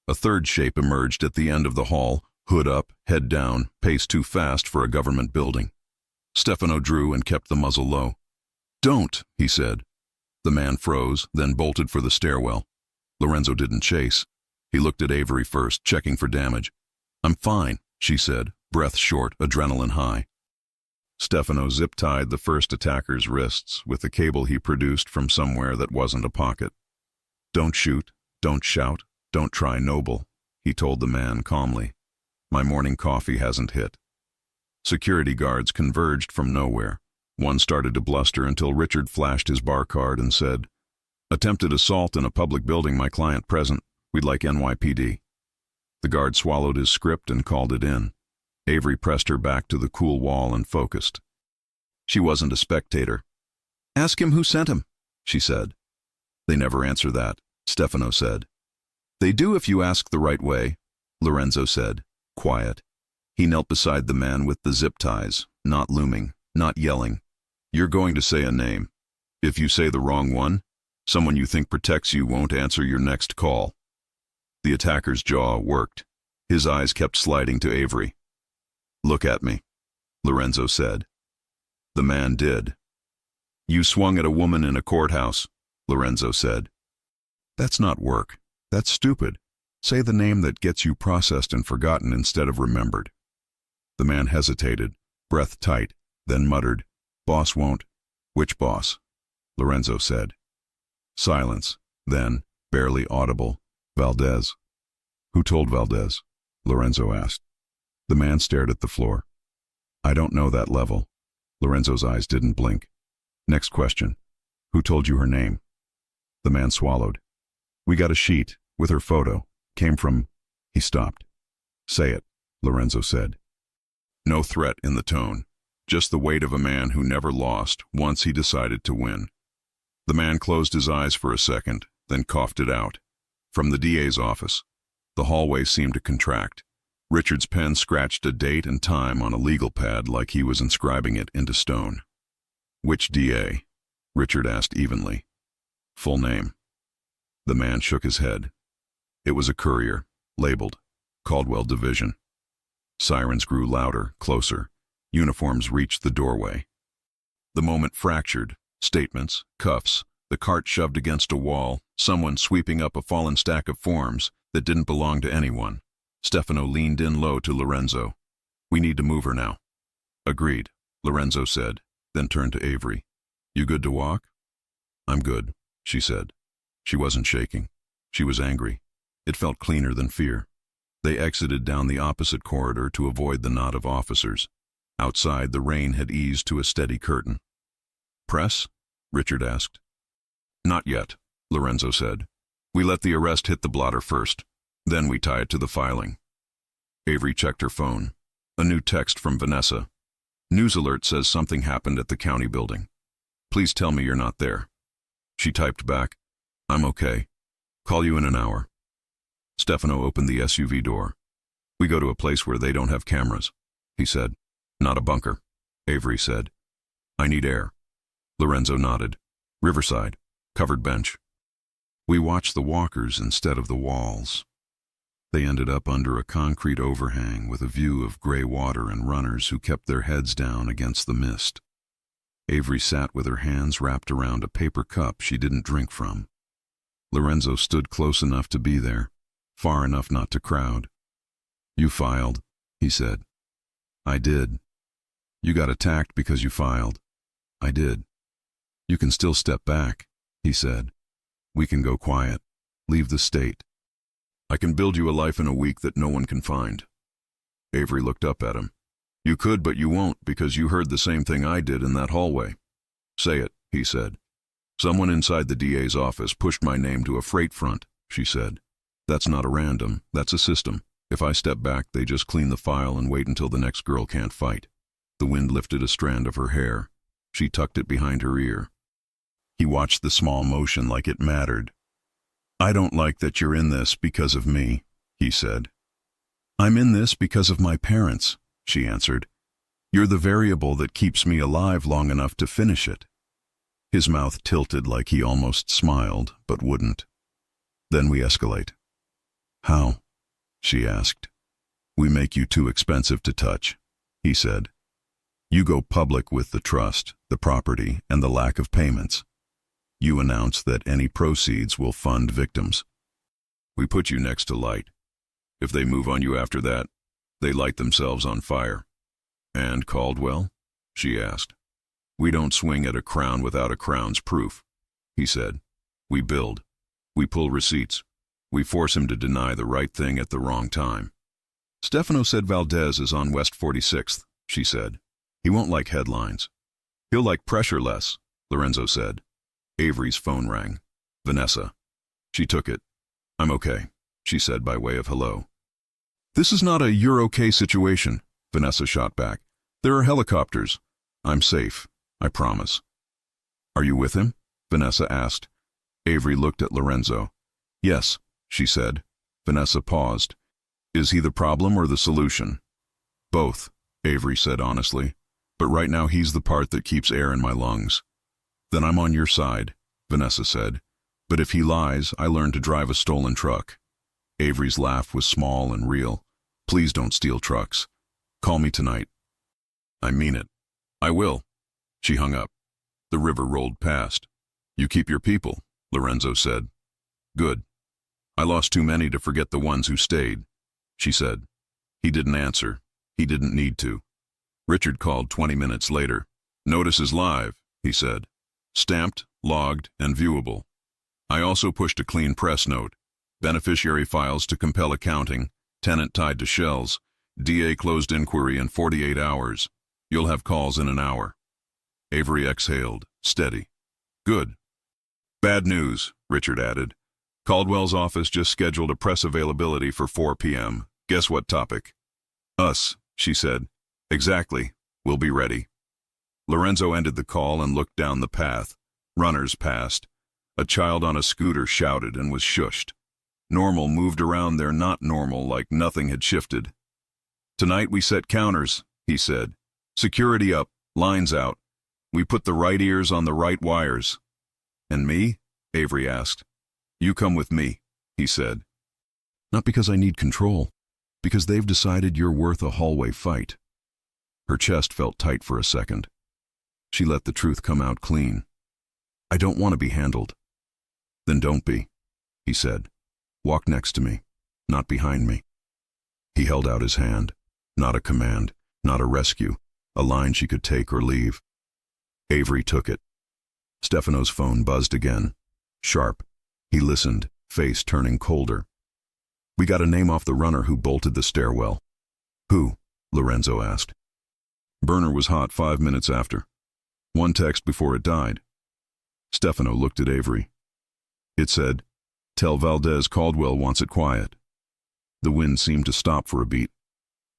A third shape emerged at the end of the hall, hood up, head down, pace too fast for a government building. Stefano drew and kept the muzzle low. "Don't," he said. The man froze, then bolted for the stairwell. Lorenzo didn't chase. He looked at Avery first, checking for damage. "I'm fine," she said, breath short, adrenaline high. Stefano zip-tied the first attacker's wrists with the cable he produced from somewhere that wasn't a pocket. "Don't shoot, don't shout, don't try noble," he told the man calmly. "My morning coffee hasn't hit." Security guards converged from nowhere. One started to bluster until Richard flashed his bar card and said, "Attempted assault in a public building, my client present. We'd like NYPD." The guard swallowed his script and called it in. Avery pressed her back to the cool wall and focused. She wasn't a spectator. "Ask him who sent him," she said. "They never answer that," Stefano said. "They do if you ask the right way," Lorenzo said, quiet. He knelt beside the man with the zip ties, not looming, not yelling. "You're going to say a name. If you say the wrong one, someone you think protects you won't answer your next call." The attacker's jaw worked. His eyes kept sliding to Avery. "Look at me," Lorenzo said. The man did. "You swung at a woman in a courthouse," Lorenzo said. "That's not work. That's stupid. Say the name that gets you processed and forgotten instead of remembered." The man hesitated, breath tight, then muttered, "Boss won't." "Which boss?" Lorenzo said. Silence, then, barely audible, "Valdez." "Who told Valdez?" Lorenzo asked. The man stared at the floor. "I don't know that level." Lorenzo's eyes didn't blink. "Next question. Who told you her name?" The man swallowed. "We got a sheet, with her photo. Came from..." He stopped. "Say it," Lorenzo said. No threat in the tone, just the weight of a man who never lost once he decided to win. The man closed his eyes for a second, then coughed it out. From the DA's office. The hallway seemed to contract. Richard's pen scratched a date and time on a legal pad like he was inscribing it into stone. "Which DA?" Richard asked evenly. "Full name." The man shook his head. It was a courier, labeled, Caldwell Division. Sirens grew louder, closer. Uniforms reached the doorway. The moment fractured. Statements, cuffs, the cart shoved against a wall, someone sweeping up a fallen stack of forms that didn't belong to anyone. Stefano leaned in low to Lorenzo. "We need to move her now." "Agreed," Lorenzo said, then turned to Avery. "You good to walk?" "I'm good," she said. She wasn't shaking. She was angry. It felt cleaner than fear. They exited down the opposite corridor to avoid the knot of officers. Outside, the rain had eased to a steady curtain. "Press?" Richard asked. "Not yet," Lorenzo said. "We let the arrest hit the blotter first. Then we tie it to the filing." Avery checked her phone. A new text from Vanessa. "News alert says something happened at the county building. Please tell me you're not there." She typed back, "I'm okay. Call you in an hour." Stefano opened the SUV door. "We go to a place where they don't have cameras," he said. "Not a bunker," Avery said. "I need air." Lorenzo nodded. Riverside, covered bench. We watched the walkers instead of the walls. They ended up under a concrete overhang with a view of gray water and runners who kept their heads down against the mist. Avery sat with her hands wrapped around a paper cup she didn't drink from. Lorenzo stood close enough to be there, far enough not to crowd. "You filed," he said. "I did." "You got attacked because you filed." "I did." "You can still step back," he said. "We can go quiet. Leave the state. I can build you a life in a week that no one can find." Avery looked up at him. "You could, but you won't, because you heard the same thing I did in that hallway." "Say it," he said. "Someone inside the DA's office pushed my name to a freight front," she said. "That's not a random, that's a system. If I step back, they just clean the file and wait until the next girl can't fight." The wind lifted a strand of her hair. She tucked it behind her ear. He watched the small motion like it mattered. "I don't like that you're in this because of me," he said. "I'm in this because of my parents," she answered. "You're the variable that keeps me alive long enough to finish it." His mouth tilted like he almost smiled, but wouldn't. "Then we escalate." "How?" she asked. "We make you too expensive to touch," he said. "You go public with the trust, the property, and the lack of payments. You announce that any proceeds will fund victims. We put you next to light. If they move on you after that, they light themselves on fire." "And Caldwell?" she asked. "We don't swing at a crown without a crown's proof," he said. "We build. We pull receipts. We force him to deny the right thing at the wrong time." "Stefano said Valdez is on West 46th, she said. "He won't like headlines." "He'll like pressure less," Lorenzo said. Avery's phone rang. Vanessa. She took it. "I'm okay," she said by way of hello. "This is not a you're okay situation," Vanessa shot back. "There are helicopters. I'm safe, I promise." "Are you with him?" Vanessa asked. Avery looked at Lorenzo. "Yes," she said. Vanessa paused. "Is he the problem or the solution?" "Both," Avery said honestly. "But right now he's the part that keeps air in my lungs." "Then I'm on your side," Vanessa said. "But if he lies, I learned to drive a stolen truck." Avery's laugh was small and real. "Please don't steal trucks. Call me tonight." "I mean it." "I will." She hung up. The river rolled past. "You keep your people," Lorenzo said. "Good. I lost too many to forget the ones who stayed," she said. He didn't answer. He didn't need to. Richard called 20 minutes later. "Notice is live," he said. "Stamped, logged, and viewable. I also pushed a clean press note. Beneficiary files to compel accounting, tenant tied to shells. DA closed inquiry in 48 hours. You'll have calls in an hour." Avery exhaled, steady. "Good." "Bad news," Richard added. "Caldwell's office just scheduled a press availability for 4 p.m. Guess what topic?" "Us," she said. "Exactly. We'll be ready." Lorenzo ended the call and looked down the path. Runners passed. A child on a scooter shouted and was shushed. Normal moved around their not normal like nothing had shifted. "Tonight we set counters," he said. "Security up, lines out. We put the right ears on the right wires." "And me?" Avery asked. "You come with me," he said. "Not because I need control, because they've decided you're worth a hallway fight." Her chest felt tight for a second. She let the truth come out clean. "I don't want to be handled." "Then don't be," he said. "Walk next to me, not behind me." He held out his hand. Not a command, not a rescue, a line she could take or leave. Avery took it. Stefano's phone buzzed again. Sharp. He listened, face turning colder. "We got a name off the runner who bolted the stairwell." "Who?" Lorenzo asked. "Burner was hot 5 minutes after. One text before it died." Stefano looked at Avery. It said, "Tell Valdez Caldwell wants it quiet." The wind seemed to stop for a beat.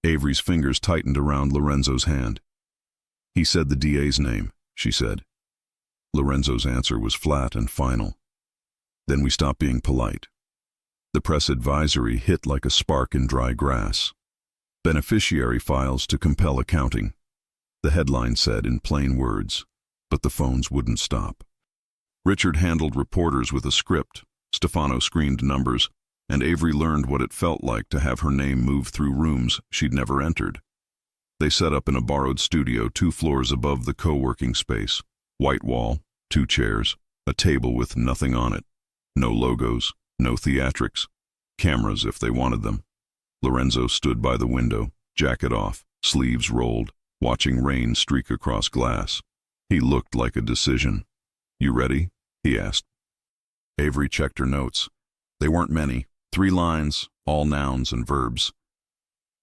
Avery's fingers tightened around Lorenzo's hand. "He said the DA's name," she said. Lorenzo's answer was flat and final. "Then we stopped being polite." The press advisory hit like a spark in dry grass. "Beneficiary files to compel accounting," the headline said in plain words. but the phones wouldn't stop. Richard handled reporters with a script, Stefano screened numbers, and Avery learned what it felt like to have her name move through rooms she'd never entered. They set up in a borrowed studio 2 floors above the co-working space. White wall, 2 chairs, a table with nothing on it. No logos, no theatrics. Cameras if they wanted them. Lorenzo stood by the window, jacket off, sleeves rolled, watching rain streak across glass. He looked like a decision. "You ready?" he asked. Avery checked her notes. They weren't many, 3 lines, all nouns and verbs.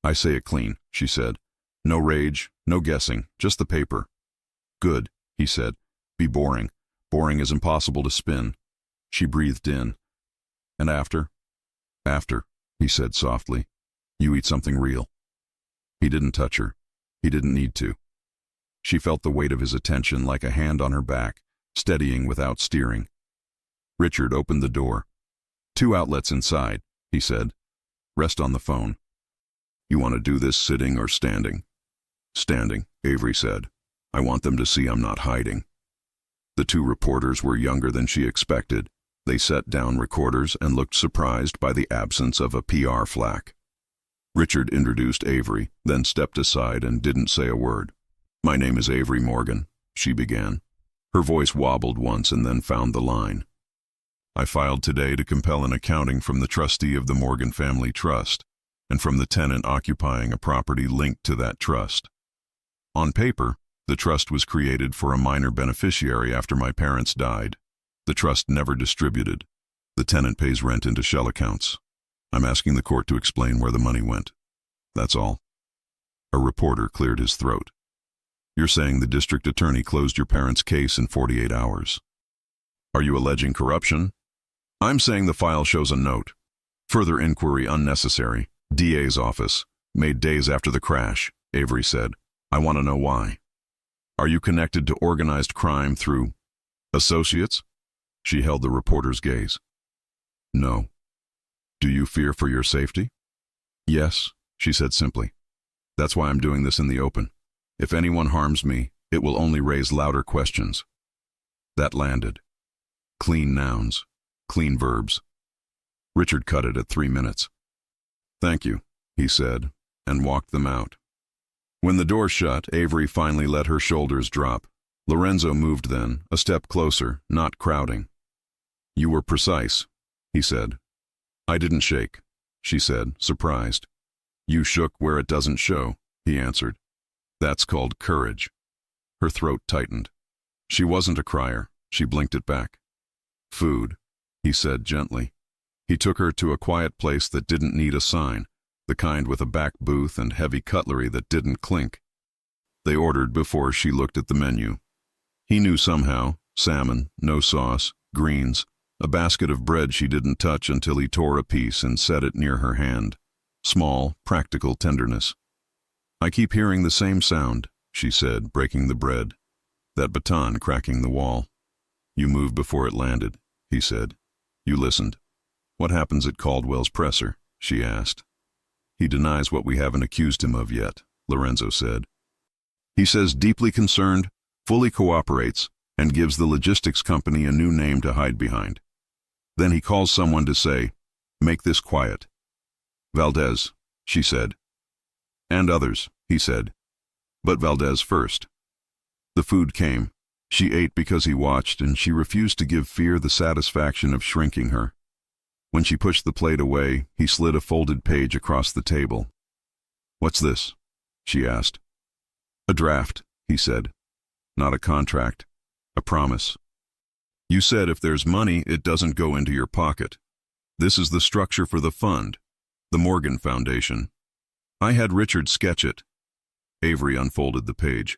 "I say it clean," she said. "No rage, no guessing, just the paper." "Good," he said. "Be boring. Boring is impossible to spin." She breathed in. "And after?" "After," he said softly, "you eat something real." He didn't touch her. He didn't need to. She felt the weight of his attention like a hand on her back, steadying without steering. Richard opened the door. "2 outlets inside," he said. "Rest on the phone." "You want to do this sitting or standing?" "Standing," Avery said. "I want them to see I'm not hiding." The 2 reporters were younger than she expected. They set down recorders and looked surprised by the absence of a PR flack. Richard introduced Avery, then stepped aside and didn't say a word. "My name is Avery Morgan," she began. Her voice wobbled once and then found the line. "I filed today to compel an accounting from the trustee of the Morgan Family Trust and from the tenant occupying a property linked to that trust. On paper, the trust was created for a minor beneficiary after my parents died. The trust never distributed. The tenant pays rent into shell accounts. I'm asking the court to explain where the money went. That's all." A reporter cleared his throat. "You're saying the district attorney closed your parents' case in 48 hours. Are you alleging corruption?" "I'm saying the file shows a note. Further inquiry unnecessary. DA's office. Made days after the crash," Avery said. "I want to know why. Are you connected to organized crime through associates?" She held the reporter's gaze. "No." "Do you fear for your safety?" "Yes," she said simply. "That's why I'm doing this in the open. If anyone harms me, it will only raise louder questions." That landed. Clean nouns, clean verbs. Richard cut it at 3 minutes. "Thank you," he said, and walked them out. When the door shut, Avery finally let her shoulders drop. Lorenzo moved then, a step closer, not crowding. "You were precise," he said. "I didn't shake," she said, surprised. "You shook where it doesn't show," he answered. "That's called courage." Her throat tightened. She wasn't a crier. She blinked it back. "Food," he said gently. He took her to a quiet place that didn't need a sign, the kind with a back booth and heavy cutlery that didn't clink. They ordered before she looked at the menu. He knew somehow: salmon, no sauce, greens, a basket of bread she didn't touch until he tore a piece and set it near her hand. Small, practical tenderness. "I keep hearing the same sound," she said, breaking the bread. "That baton cracking the wall." "You moved before it landed," he said. "You listened." "What happens at Caldwell's presser?" she asked. "He denies what we haven't accused him of yet," Lorenzo said. "He says deeply concerned, fully cooperates, and gives the logistics company a new name to hide behind. Then he calls someone to say, 'Make this quiet.' Valdez," she said. "And others," he said. "But Valdez first." The food came. She ate because he watched, and she refused to give fear the satisfaction of shrinking her. When she pushed the plate away, he slid a folded page across the table. "What's this?" she asked. "A draft," he said. "Not a contract. A promise. You said if there's money, it doesn't go into your pocket. This is the structure for the fund, the Morgan Foundation. I had Richard sketch it." Avery unfolded the page.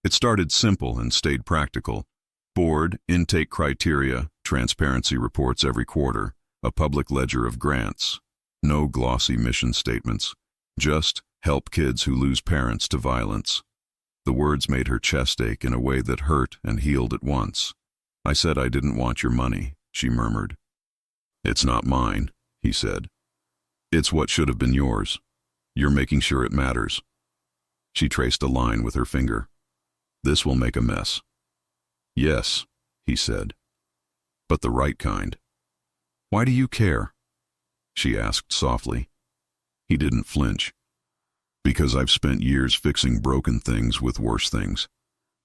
It started simple and stayed practical. Board, intake criteria, transparency reports every quarter, a public ledger of grants. No glossy mission statements. Just help kids who lose parents to violence. The words made her chest ache in a way that hurt and healed at once. "I said I didn't want your money," she murmured. "It's not mine," he said. "It's what should have been yours. You're making sure it matters." She traced a line with her finger. "This will make a mess." Yes, he said. But the right kind. Why do you care? She asked softly. He didn't flinch. Because I've spent years fixing broken things with worse things.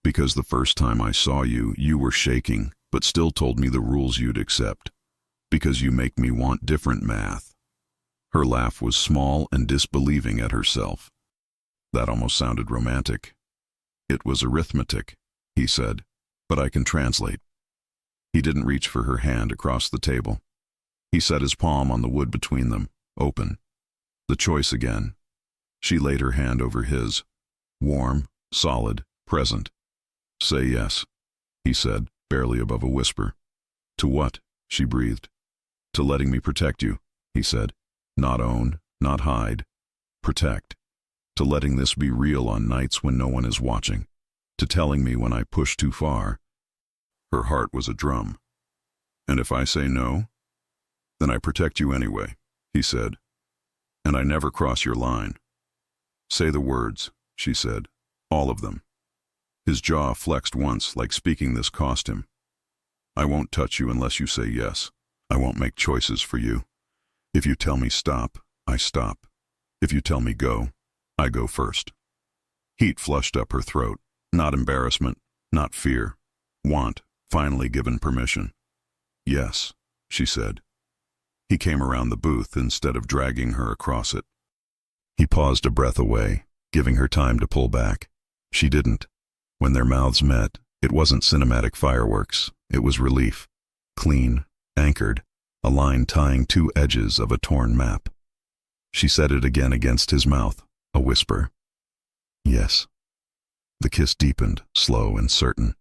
Because the first time I saw you, you were shaking, but still told me the rules you'd accept. Because you make me want different math. Her laugh was small and disbelieving at herself. That almost sounded romantic. It was arithmetic, he said, but I can translate. He didn't reach for her hand across the table. He set his palm on the wood between them, open. The choice again. She laid her hand over his. Warm, solid, present. Say yes, he said, barely above a whisper. To what? She breathed. To letting me protect you, he said. Not own, not hide. Protect. To letting this be real on nights when no one is watching. To telling me when I push too far. Her heart was a drum. And if I say no? Then I protect you anyway, he said. And I never cross your line. Say the words, she said. All of them. His jaw flexed once, like speaking this cost him. I won't touch you unless you say yes. I won't make choices for you. If you tell me stop, I stop. If you tell me go, I go first. Heat flushed up her throat. Not embarrassment, not fear. Want, finally given permission. Yes, she said. He came around the booth instead of dragging her across it. He paused a breath away, giving her time to pull back. She didn't. When their mouths met, it wasn't cinematic fireworks. It was relief. Clean, anchored, a line tying two edges of a torn map. She said it again against his mouth, a whisper. Yes. The kiss deepened, slow and certain.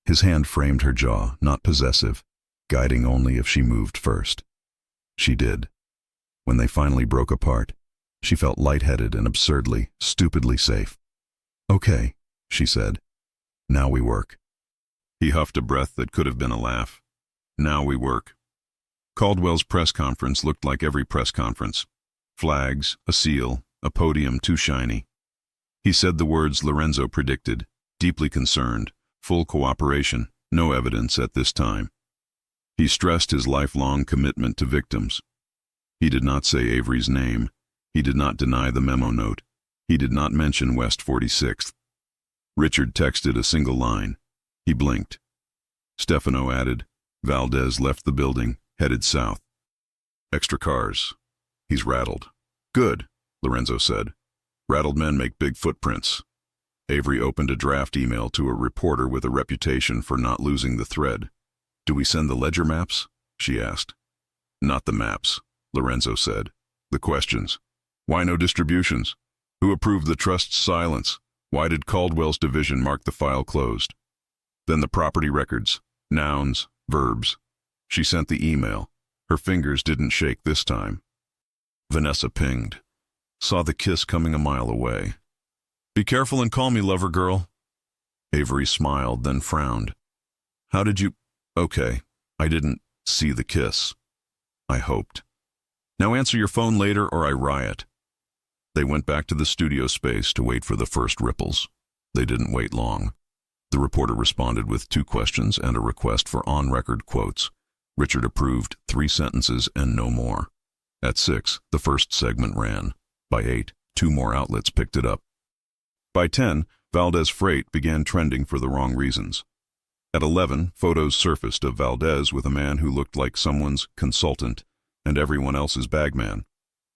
His hand framed her jaw, not possessive, guiding only if she moved first. She did. When they finally broke apart, she felt lightheaded and absurdly, stupidly safe. Okay, she said. Now we work. He huffed a breath that could have been a laugh. Now we work. Caldwell's press conference looked like every press conference. Flags, a seal, a podium too shiny. He said the words Lorenzo predicted, deeply concerned, full cooperation, no evidence at this time. He stressed his lifelong commitment to victims. He did not say Avery's name. He did not deny the memo note. He did not mention West 46th. Richard texted a single line. He blinked. Stefano added, Valdez left the building, headed south. Extra cars. He's rattled. Good, Lorenzo said. Rattled men make big footprints. Avery opened a draft email to a reporter with a reputation for not losing the thread. Do we send the ledger maps? She asked. Not the maps, Lorenzo said. The questions. Why no distributions? Who approved the trust's silence? Why did Caldwell's division mark the file closed? Then the property records, nouns, verbs. She sent the email. Her fingers didn't shake this time. Vanessa pinged. Saw the kiss coming a mile away. Be careful and call me, lover girl. Avery smiled, then frowned. How did you... Okay, I didn't see the kiss. I hoped. Now answer your phone later or I riot. They went back to the studio space to wait for the first ripples. They didn't wait long. The reporter responded with 2 questions and a request for on-record quotes. Richard approved 3 sentences and no more. At 6, the first segment ran. By 8, 2 more outlets picked it up. By 10, Valdez Freight began trending for the wrong reasons. At 11, photos surfaced of Valdez with a man who looked like someone's consultant and everyone else's bagman.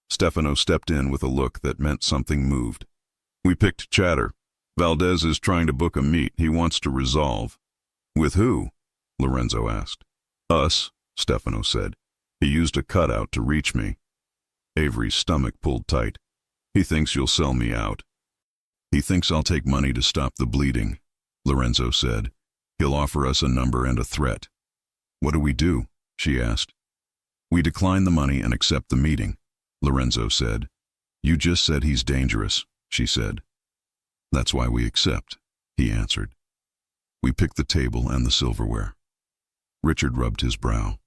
Stefano stepped in with a look that meant something moved. We picked chatter. Valdez is trying to book a meet he wants to resolve. With who? Lorenzo asked. Us, Stefano said. He used a cutout to reach me. Avery's stomach pulled tight. He thinks you'll sell me out. He thinks I'll take money to stop the bleeding, Lorenzo said. He'll offer us a number and a threat. What do we do? She asked. We decline the money and accept the meeting, Lorenzo said. You just said he's dangerous, she said. That's why we accept, he answered. We pick the table and the silverware. Richard rubbed his brow.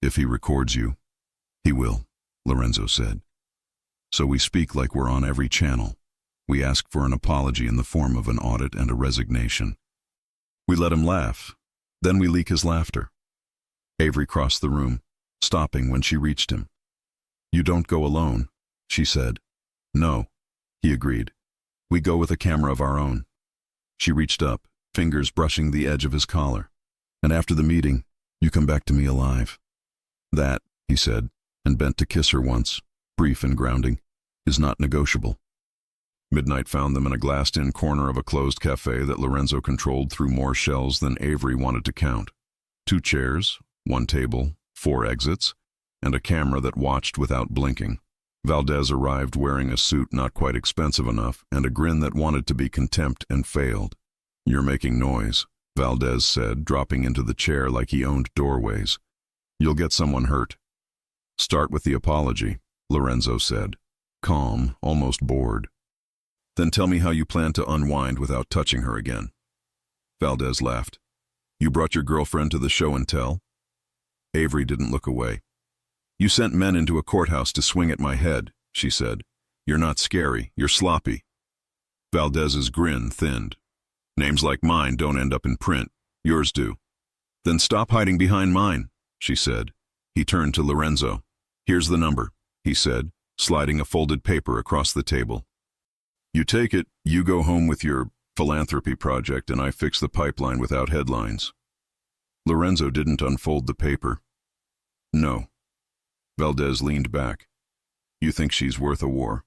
If he records you, he will, Lorenzo said. So we speak like we're on every channel. We ask for an apology in the form of an audit and a resignation. We let him laugh. Then we leak his laughter. Avery crossed the room, stopping when she reached him. You don't go alone, she said. No, he agreed. We go with a camera of our own. She reached up, fingers brushing the edge of his collar. And after the meeting, you come back to me alive. That, he said, and bent to kiss her once, brief and grounding, is not negotiable. Midnight found them in a glassed-in corner of a closed cafe that Lorenzo controlled through more shells than Avery wanted to count. 2 chairs, 1 table, 4 exits, and a camera that watched without blinking. Valdez arrived wearing a suit not quite expensive enough and a grin that wanted to be contempt and failed. You're making noise, Valdez said, dropping into the chair like he owned doorways. You'll get someone hurt. Start with the apology, Lorenzo said, calm, almost bored. Then tell me how you plan to unwind without touching her again. Valdez laughed. You brought your girlfriend to the show and tell? Avery didn't look away. You sent men into a courthouse to swing at my head, she said. You're not scary, you're sloppy. Valdez's grin thinned. Names like mine don't end up in print, yours do. Then stop hiding behind mine, she said. He turned to Lorenzo. Here's the number, he said, sliding a folded paper across the table. You take it, you go home with your philanthropy project, and I fix the pipeline without headlines. Lorenzo didn't unfold the paper. No. Valdez leaned back. You think she's worth a war?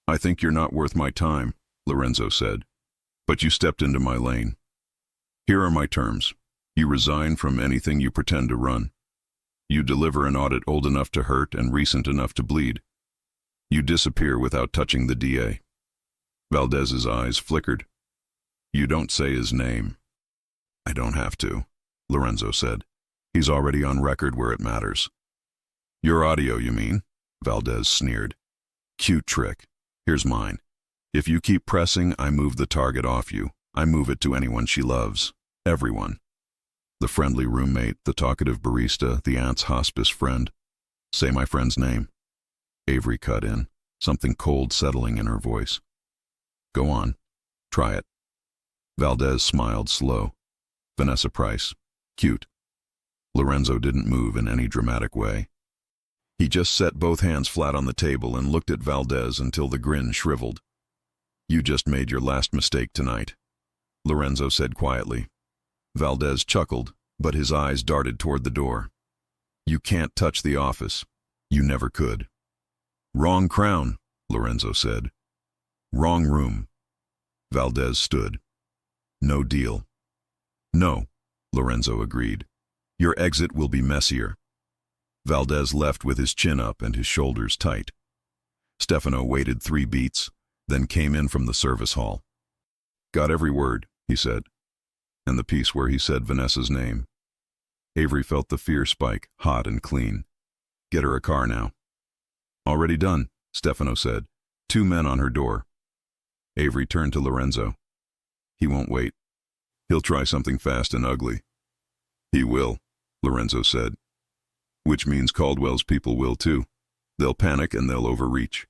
I think you're not worth my time, Lorenzo said. But you stepped into my lane. Here are my terms. You resign from anything you pretend to run. You deliver an audit old enough to hurt and recent enough to bleed. You disappear without touching the DA. Valdez's eyes flickered. You don't say his name. I don't have to, Lorenzo said. He's already on record where it matters. Your audio, you mean? Valdez sneered. Cute trick. Here's mine. If you keep pressing, I move the target off you. I move it to anyone she loves. Everyone. The friendly roommate, the talkative barista, the aunt's hospice friend. Say my friend's name. Avery cut in, something cold settling in her voice. Go on. Try it. Valdez smiled slow. Vanessa Price. Cute. Lorenzo didn't move in any dramatic way. He just set both hands flat on the table and looked at Valdez until the grin shriveled. You just made your last mistake tonight, Lorenzo said quietly. Valdez chuckled, but his eyes darted toward the door. You can't touch the office. You never could. Wrong crown, Lorenzo said. Wrong room. Valdez stood. No deal. No, Lorenzo agreed. Your exit will be messier. Valdez left with his chin up and his shoulders tight. Stefano waited 3 beats, then came in from the service hall. Got every word, he said, and the piece where he said Vanessa's name. Avery felt the fear spike, hot and clean. Get her a car now. Already done, Stefano said. 2 men on her door. Avery turned to Lorenzo. He won't wait. He'll try something fast and ugly. He will, Lorenzo said. Which means Caldwell's people will too. They'll panic and they'll overreach.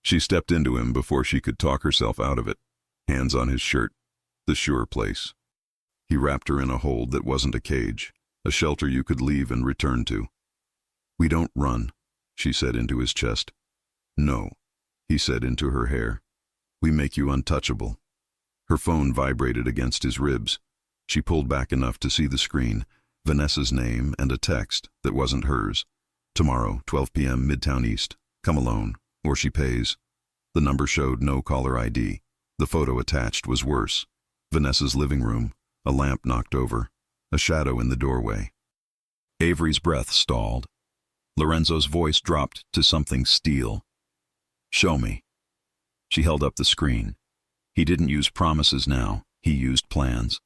She stepped into him before she could talk herself out of it, hands on his shirt, the sure place. He wrapped her in a hold that wasn't a cage, a shelter you could leave and return to. We don't run, she said into his chest. No, he said into her hair. We make you untouchable. Her phone vibrated against his ribs. She pulled back enough to see the screen, Vanessa's name and a text that wasn't hers. Tomorrow, 12 p.m. Midtown East. Come alone, or she pays. The number showed no caller ID. The photo attached was worse. Vanessa's living room, a lamp knocked over, a shadow in the doorway. Avery's breath stalled. Lorenzo's voice dropped to something steel. Show me. She held up the screen. He didn't use promises now. He used plans.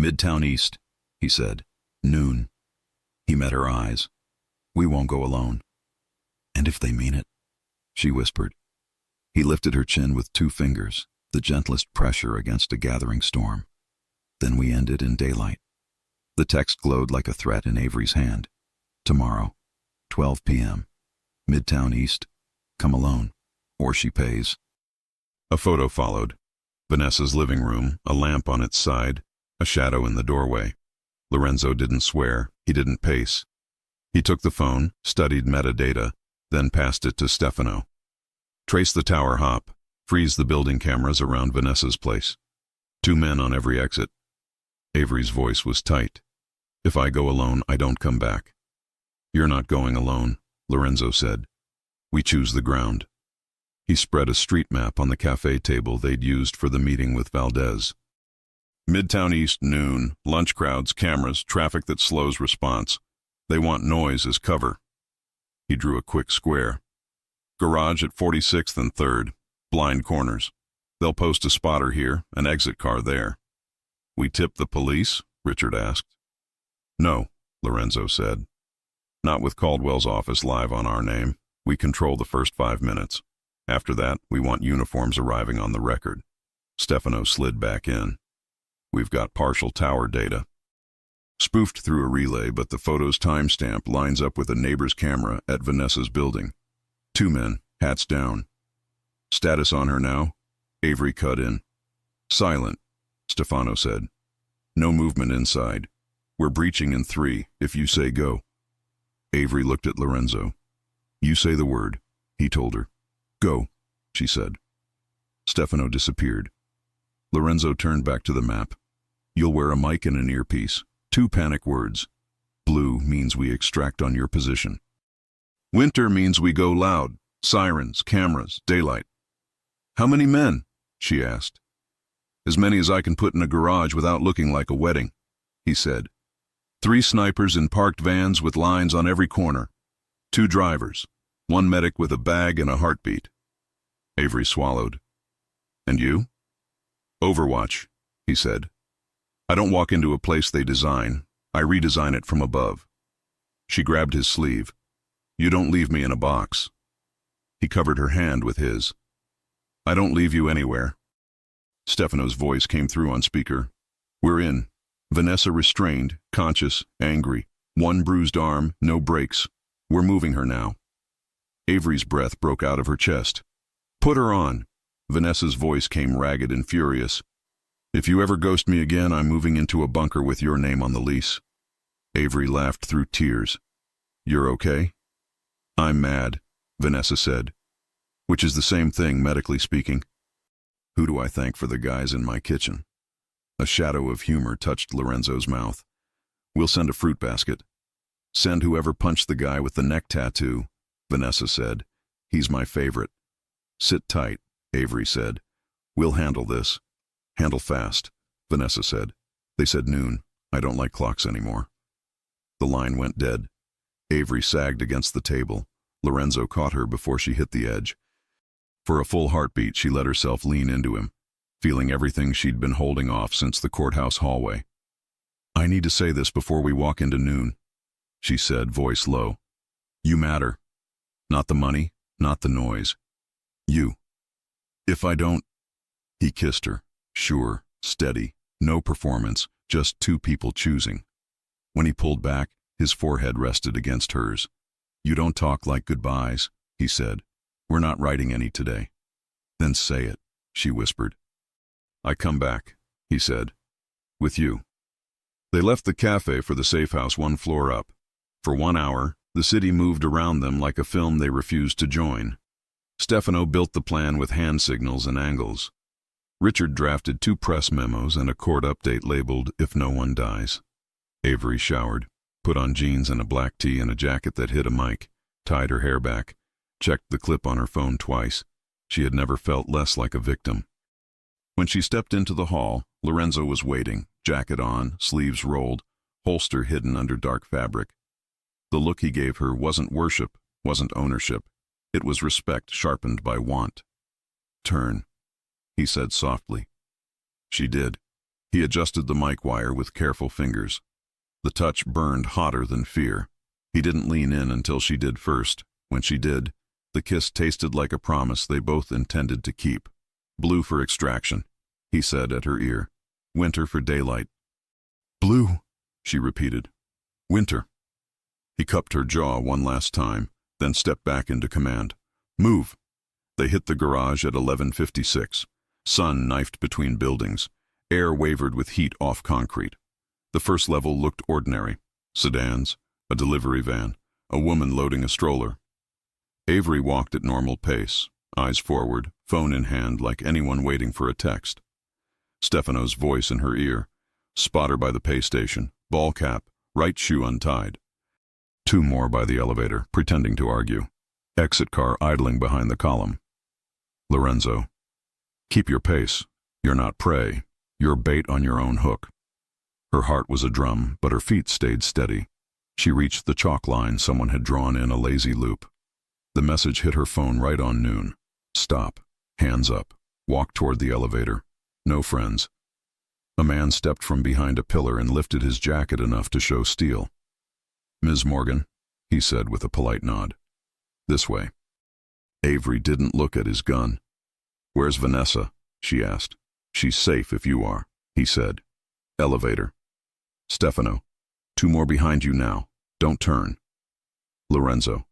Midtown East, he said. Noon. He met her eyes. We won't go alone. And if they mean it, she whispered. He lifted her chin with 2 fingers, the gentlest pressure against a gathering storm. Then we ended in daylight. The text glowed like a threat in Avery's hand. Tomorrow, 12 p.m. Midtown East. Come alone, or she pays. A photo followed. Vanessa's living room, a lamp on its side, A shadow in the doorway. Lorenzo didn't swear. He didn't pace. He took the phone, studied metadata, then passed it to Stefano. Trace the tower hop. Freeze the building cameras around Vanessa's place. 2 men on every exit. Avery's voice was tight. If I go alone, I don't come back. You're not going alone, Lorenzo said. We choose the ground. He spread a street map on the cafe table they'd used for the meeting with Valdez. Midtown East, noon, lunch crowds, cameras, traffic that slows response. They want noise as cover. He drew a quick square. Garage at 46th and 3rd, blind corners. They'll post a spotter here, an exit car there. We tip the police? Richard asked. No, Lorenzo said. Not with Caldwell's office live on our name. We control the first 5 minutes. After that, we want uniforms arriving on the record. Stefano slid back in. We've got partial tower data. Spoofed through a relay, but the photo's timestamp lines up with a neighbor's camera at Vanessa's building. 2 men, hats down. Status on her now? Avery cut in. Silent, Stefano said. No movement inside. We're breaching in 3, if you say go. Avery looked at Lorenzo. You say the word, he told her. Go, she said. Stefano disappeared. Lorenzo turned back to the map. You'll wear a mic and an earpiece. 2 panic words. Blue means we extract on your position. Winter means we go loud. Sirens, cameras, daylight. How many men? She asked. As many as I can put in a garage without looking like a wedding, he said. 3 snipers in parked vans with lines on every corner. 2 drivers. 1 medic with a bag and a heartbeat. Avery swallowed. And you? Overwatch, he said. I don't walk into a place they design. I redesign it from above. She grabbed his sleeve. You don't leave me in a box. He covered her hand with his. I don't leave you anywhere. Stefano's voice came through on speaker. We're in. Vanessa restrained, conscious, angry. 1 bruised arm, no brakes. We're moving her now. Avery's breath broke out of her chest. Put her on. Vanessa's voice came ragged and furious. If you ever ghost me again, I'm moving into a bunker with your name on the lease. Avery laughed through tears. You're okay? I'm mad, Vanessa said. Which is the same thing, medically speaking. Who do I thank for the guys in my kitchen? A shadow of humor touched Lorenzo's mouth. We'll send a fruit basket. Send whoever punched the guy with the neck tattoo, Vanessa said. He's my favorite. Sit tight, Avery said. We'll handle this. Handle fast, Vanessa said. They said noon. I don't like clocks anymore. The line went dead. Avery sagged against the table. Lorenzo caught her before she hit the edge. For a full heartbeat, she let herself lean into him, feeling everything she'd been holding off since the courthouse hallway. I need to say this before we walk into noon, she said, voice low. You matter. Not the money, not the noise. You. If I don't... He kissed her, sure, steady, no performance, just 2 people choosing. When he pulled back, his forehead rested against hers. You don't talk like goodbyes, he said. We're not writing any today. Then say it, she whispered. I come back, he said. With you. They left the cafe for the safe house 1 floor up. For 1 hour, the city moved around them like a film they refused to join. Stefano built the plan with hand signals and angles. Richard drafted 2 press memos and a court update labeled, If No One Dies. Avery showered, put on jeans and a black tee and a jacket that hid a mic, tied her hair back, checked the clip on her phone twice. She had never felt less like a victim. When she stepped into the hall, Lorenzo was waiting, jacket on, sleeves rolled, holster hidden under dark fabric. The look he gave her wasn't worship, wasn't ownership. It was respect sharpened by want. Turn, he said softly. She did. He adjusted the mic wire with careful fingers. The touch burned hotter than fear. He didn't lean in until she did first. When she did, the kiss tasted like a promise they both intended to keep. Blue for extraction, he said at her ear. Winter for daylight. Blue, she repeated. Winter. He cupped her jaw 1 last time, then stepped back into command. Move. They hit the garage at 11:56. Sun knifed between buildings. Air wavered with heat off concrete. The first level looked ordinary. Sedans, a delivery van, a woman loading a stroller. Avery walked at normal pace, eyes forward, phone in hand like anyone waiting for a text. Stefano's voice in her ear. Spotter by the pay station, ball cap, right shoe untied. Two more by the elevator, pretending to argue. Exit car idling behind the column. Lorenzo. Keep your pace. You're not prey. You're bait on your own hook. Her heart was a drum, but her feet stayed steady. She reached the chalk line someone had drawn in a lazy loop. The message hit her phone right on noon. Stop. Hands up. Walk toward the elevator. No friends. A man stepped from behind a pillar and lifted his jacket enough to show steel. Ms. Morgan, he said with a polite nod. This way. Avery didn't look at his gun. Where's Vanessa? She asked. She's safe if you are, he said. Elevator. Stefano. Two more behind you now. Don't turn. Lorenzo.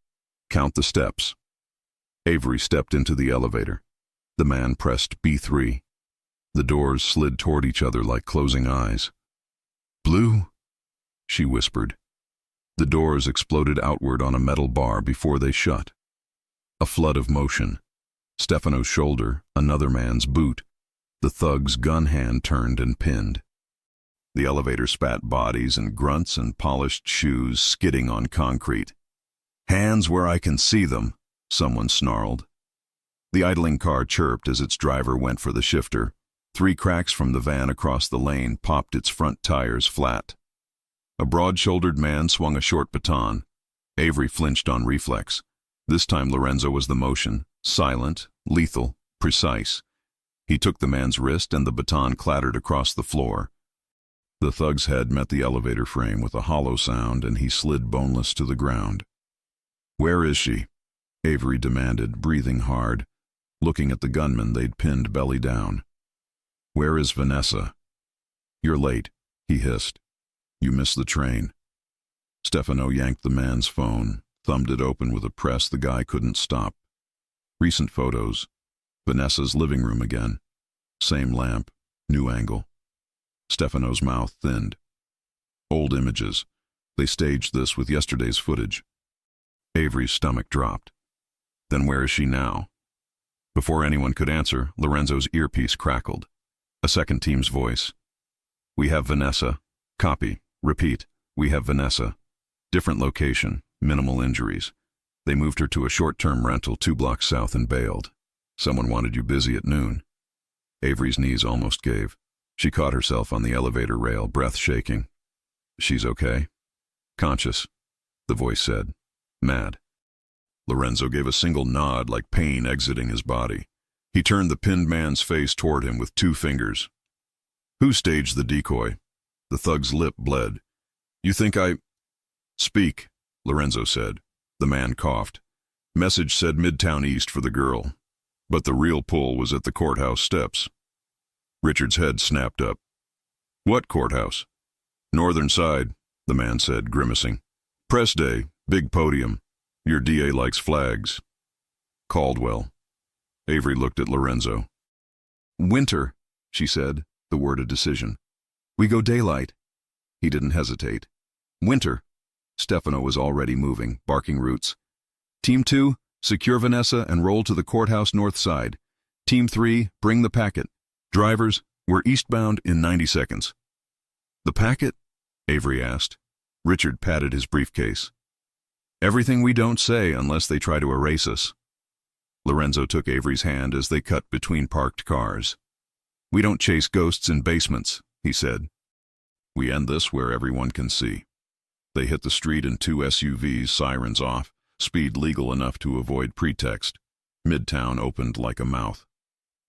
Count the steps. Avery stepped into the elevator. The man pressed B3. The doors slid toward each other like closing eyes. Blue? She whispered. The doors exploded outward on a metal bar before they shut. A flood of motion. Stefano's shoulder, another man's boot. The thug's gun hand turned and pinned. The elevator spat bodies and grunts and polished shoes skidding on concrete. Hands where I can see them, someone snarled. The idling car chirped as its driver went for the shifter. 3 cracks from the van across the lane popped its front tires flat. A broad-shouldered man swung a short baton. Avery flinched on reflex. This time Lorenzo was the motion, silent, lethal, precise. He took the man's wrist and the baton clattered across the floor. The thug's head met the elevator frame with a hollow sound and he slid boneless to the ground. Where is she? Avery demanded, breathing hard, looking at the gunman they'd pinned belly down. Where is Vanessa? You're late, he hissed. You missed the train. Stefano yanked the man's phone, thumbed it open with a press the guy couldn't stop. Recent photos. Vanessa's living room again. Same lamp, new angle. Stefano's mouth thinned. Old images. They staged this with yesterday's footage. Avery's stomach dropped. Then where is she now? Before anyone could answer, Lorenzo's earpiece crackled. A second team's voice. We have Vanessa. Copy. Repeat. We have Vanessa. Different location. Minimal injuries. They moved her to a short-term rental 2 blocks south and bailed. Someone wanted you busy at noon. Avery's knees almost gave. She caught herself on the elevator rail, breath shaking. She's okay? Conscious, the voice said. Mad. Lorenzo gave a single nod like pain exiting his body. He turned the pinned man's face toward him with 2 fingers. Who staged the decoy? The thug's lip bled. You think I... Speak, Lorenzo said. The man coughed. Message said Midtown East for the girl. But the real pull was at the courthouse steps. Richard's head snapped up. What courthouse? Northern side, the man said, grimacing. Press day, big podium. Your DA likes flags. Caldwell. Avery looked at Lorenzo. Winter, she said, the word a decision. We go daylight. He didn't hesitate. Winter. Stefano was already moving, barking roots. Team 2, secure Vanessa and roll to the courthouse north side. Team 3, bring the packet. Drivers, we're eastbound in 90 seconds. The packet? Avery asked. Richard patted his briefcase. Everything we don't say unless they try to erase us. Lorenzo took Avery's hand as they cut between parked cars. We don't chase ghosts in basements, he said. We end this where everyone can see. They hit the street in 2 SUVs, sirens off, speed legal enough to avoid pretext. Midtown opened like a mouth.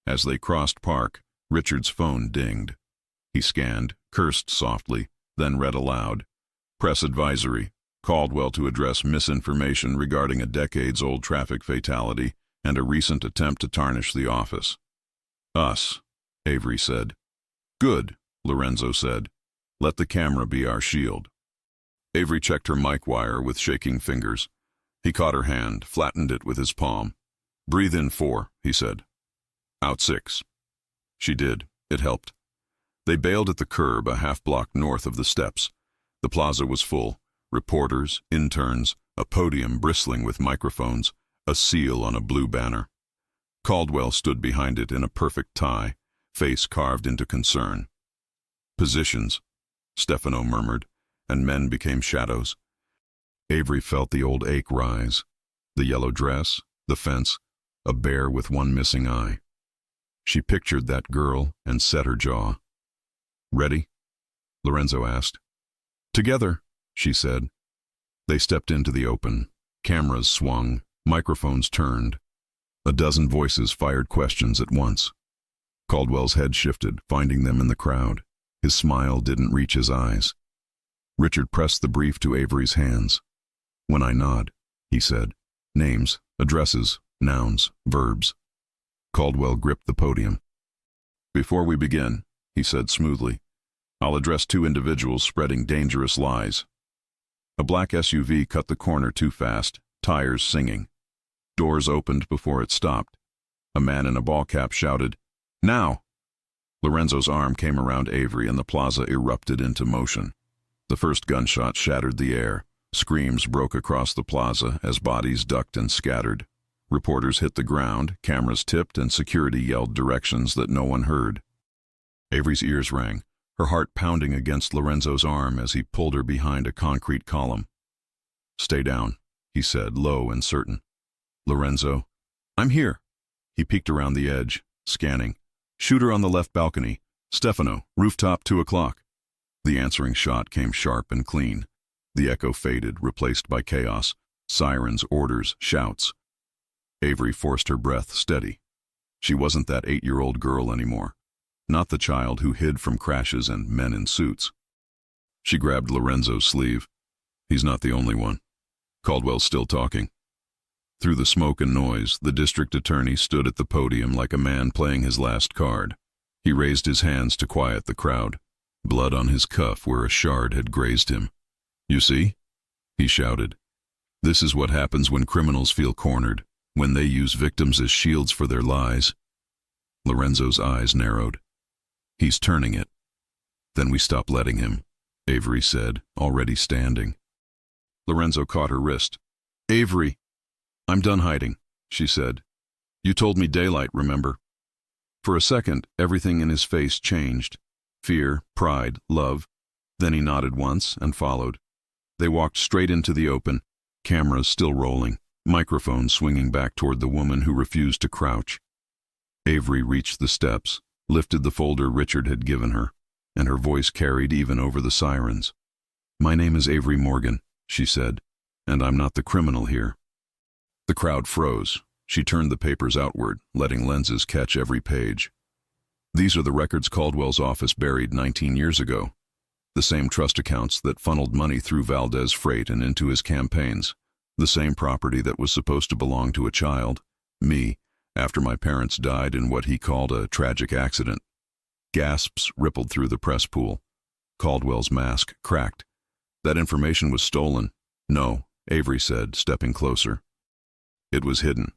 As they crossed Park, Richard's phone dinged. He scanned, cursed softly, then read aloud. Press advisory. Caldwell to address misinformation regarding a decades-old traffic fatality and a recent attempt to tarnish the office. Us, Avery said. Good, Lorenzo said. Let the camera be our shield. Avery checked her mic wire with shaking fingers. He caught her hand, flattened it with his palm. Breathe in 4, he said. Out 6. She did. It helped. They bailed at the curb a half-block north of the steps. The plaza was full. Reporters, interns, a podium bristling with microphones, a seal on a blue banner. Caldwell stood behind it in a perfect tie, face carved into concern. "Positions," Stefano murmured, and men became shadows. Avery felt the old ache rise. The yellow dress, the fence, a bear with one missing eye. She pictured that girl and set her jaw. "Ready?" Lorenzo asked. "Together," she said. They stepped into the open. Cameras swung, microphones turned. A dozen voices fired questions at once. Caldwell's head shifted, finding them in the crowd. His smile didn't reach his eyes. Richard pressed the brief to Avery's hands. "When I nod," he said. "Names, addresses, nouns, verbs." Caldwell gripped the podium. "Before we begin," he said smoothly, "I'll address two individuals spreading dangerous lies." A black SUV cut the corner too fast, tires singing. Doors opened before it stopped. A man in a ball cap shouted, "Now!" Lorenzo's arm came around Avery and the plaza erupted into motion. The first gunshot shattered the air. Screams broke across the plaza as bodies ducked and scattered. Reporters hit the ground, cameras tipped, and security yelled directions that no one heard. Avery's ears rang, her heart pounding against Lorenzo's arm as he pulled her behind a concrete column. "Stay down," he said, low and certain. "Lorenzo." "I'm here." He peeked around the edge, scanning. "Shooter on the left balcony. Stefano, rooftop 2 o'clock. The answering shot came sharp and clean. The echo faded, replaced by chaos. Sirens, orders, shouts. Avery forced her breath steady. She wasn't that 8-year-old girl anymore. Not the child who hid from crashes and men in suits. She grabbed Lorenzo's sleeve. "He's not the only one." Caldwell's still talking. Through the smoke and noise, the district attorney stood at the podium like a man playing his last card. He raised his hands to quiet the crowd, blood on his cuff where a shard had grazed him. "You see?" he shouted. "This is what happens when criminals feel cornered, when they use victims as shields for their lies." Lorenzo's eyes narrowed. "He's turning it." "Then we stop letting him," Avery said, already standing. Lorenzo caught her wrist. "Avery!" "I'm done hiding," she said. "You told me daylight, remember?" For a second, everything in his face changed. Fear, pride, love. Then he nodded once and followed. They walked straight into the open, cameras still rolling, microphones swinging back toward the woman who refused to crouch. Avery reached the steps, lifted the folder Richard had given her, and her voice carried even over the sirens. "My name is Avery Morgan," she said, "and I'm not the criminal here." The crowd froze. She turned the papers outward, letting lenses catch every page. "These are the records Caldwell's office buried 19 years ago. The same trust accounts that funneled money through Valdez Freight and into his campaigns. The same property that was supposed to belong to a child, me, after my parents died in what he called a tragic accident." Gasps rippled through the press pool. Caldwell's mask cracked. "That information was stolen." "No," Avery said, stepping closer. "It was hidden.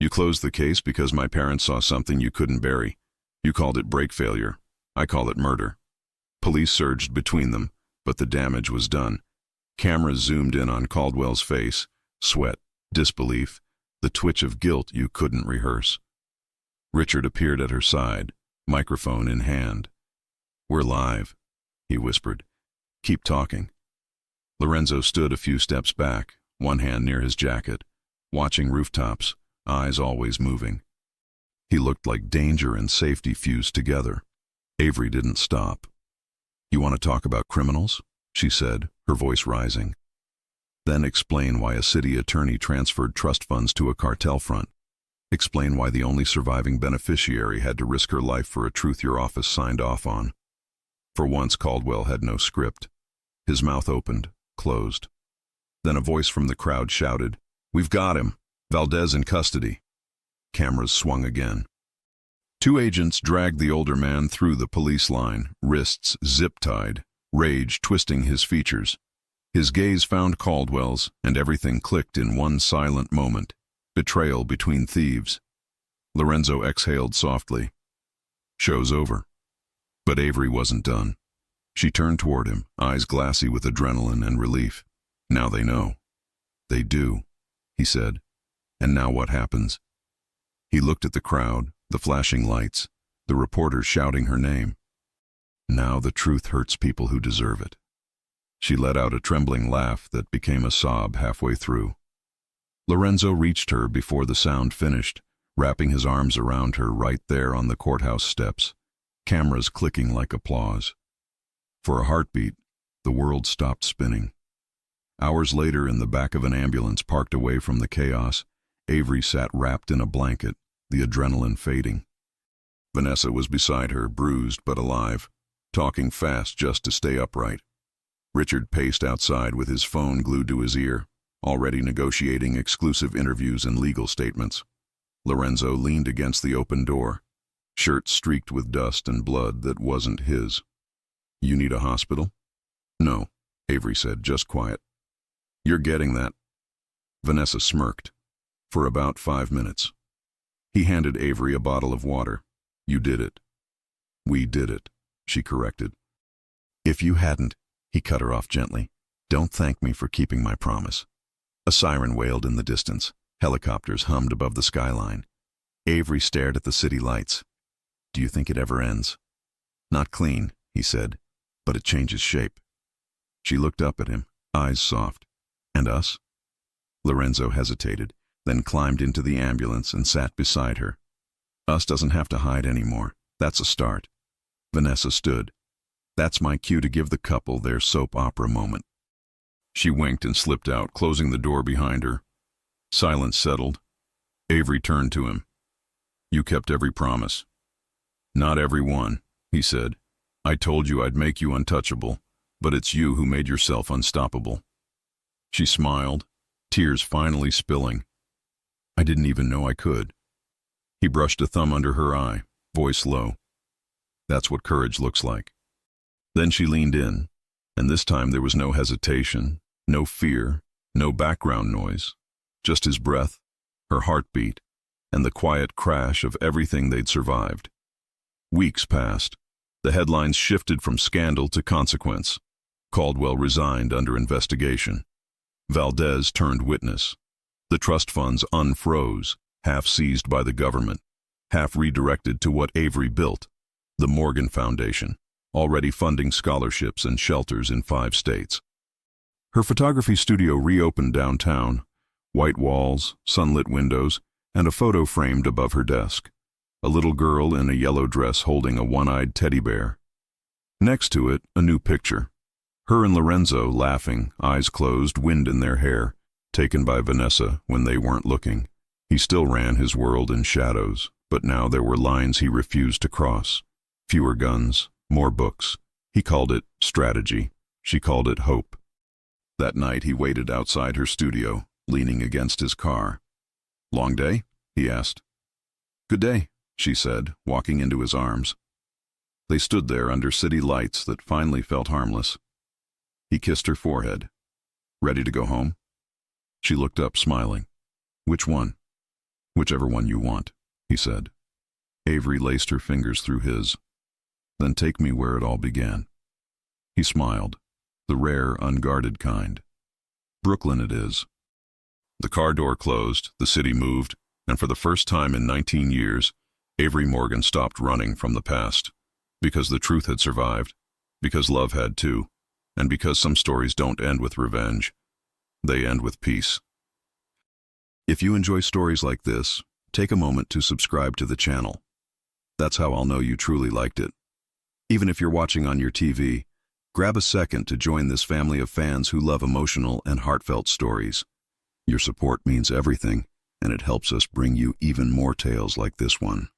You closed the case because my parents saw something you couldn't bury. You called it brake failure. I call it murder." Police surged between them, but the damage was done. Cameras zoomed in on Caldwell's face, sweat, disbelief, the twitch of guilt you couldn't rehearse. Richard appeared at her side, microphone in hand. "We're live," he whispered. "Keep talking." Lorenzo stood a few steps back, one hand near his jacket, watching rooftops, eyes always moving. He looked like danger and safety fused together. Avery didn't stop. "You want to talk about criminals?" she said, her voice rising. "Then explain why a city attorney transferred trust funds to a cartel front. Explain why the only surviving beneficiary had to risk her life for a truth your office signed off on." For once, Caldwell had no script. His mouth opened, closed. Then a voice from the crowd shouted, "We've got him! Valdez in custody!" Cameras swung again. Two agents dragged the older man through the police line, wrists zip-tied, rage twisting his features. His gaze found Caldwell's, and everything clicked in one silent moment. Betrayal between thieves. Lorenzo exhaled softly. "Show's over." But Avery wasn't done. She turned toward him, eyes glassy with adrenaline and relief. Now they know. They do, he said. And now what happens? He looked at the crowd, the flashing lights, the reporters shouting her name. Now the truth hurts people who deserve it. She let out a trembling laugh that became a sob halfway through. Lorenzo reached her before the sound finished, wrapping his arms around her right there on the courthouse steps, cameras clicking like applause. For a heartbeat, the world stopped spinning. Hours later, in the back of an ambulance parked away from the chaos, Avery sat wrapped in a blanket, the adrenaline fading. Vanessa was beside her, bruised but alive, talking fast just to stay upright. Richard paced outside with his phone glued to his ear, already negotiating exclusive interviews and legal statements. Lorenzo leaned against the open door, shirt streaked with dust and blood that wasn't his. "You need a hospital?" "No," Avery said, "just quiet." "You're getting that." Vanessa smirked. "For about 5 minutes." He handed Avery a bottle of water. "You did it." "We did it," she corrected. "If you hadn't," he cut her off gently, "don't thank me for keeping my promise." A siren wailed in the distance. Helicopters hummed above the skyline. Avery stared at the city lights. "Do you think it ever ends?" "Not clean," he said, "but it changes shape." She looked up at him, eyes soft. "And us?" Lorenzo hesitated, then climbed into the ambulance and sat beside her. "Us doesn't have to hide anymore. That's a start." Vanessa stood. "That's my cue to give the couple their soap opera moment." She winked and slipped out, closing the door behind her. Silence settled. Avery turned to him. "You kept every promise." "Not every one," he said. "I told you I'd make you untouchable, but it's you who made yourself unstoppable." She smiled, tears finally spilling. "I didn't even know I could." He brushed a thumb under her eye, voice low. "That's what courage looks like." Then she leaned in, and this time there was no hesitation, no fear, no background noise, just his breath, her heartbeat, and the quiet crash of everything they'd survived. Weeks passed. The headlines shifted from scandal to consequence. Caldwell resigned under investigation. Valdez turned witness. The trust funds unfroze, half seized by the government, half redirected to what Avery built, the Morgan Foundation, already funding scholarships and shelters in 5 states. Her photography studio reopened downtown, white walls, sunlit windows, and a photo framed above her desk. A little girl in a yellow dress holding a one-eyed teddy bear. Next to it, a new picture. Her and Lorenzo laughing, eyes closed, wind in their hair, taken by Vanessa when they weren't looking. He still ran his world in shadows, but now there were lines he refused to cross. Fewer guns, more books. He called it strategy. She called it hope. That night he waited outside her studio, leaning against his car. "Long day?" he asked. "Good day," she said, walking into his arms. They stood there under city lights that finally felt harmless. He kissed her forehead. "Ready to go home?" She looked up, smiling. "Which one?" "Whichever one you want," he said. Avery laced her fingers through his. "Then take me where it all began." He smiled, the rare, unguarded kind. "Brooklyn it is." The car door closed, the city moved, and for the first time in 19 years, Avery Morgan stopped running from the past. Because the truth had survived, because love had too, and because some stories don't end with revenge. They end with peace. If you enjoy stories like this, take a moment to subscribe to the channel. That's how I'll know you truly liked it. Even if you're watching on your TV, grab a second to join this family of fans who love emotional and heartfelt stories. Your support means everything, and it helps us bring you even more tales like this one.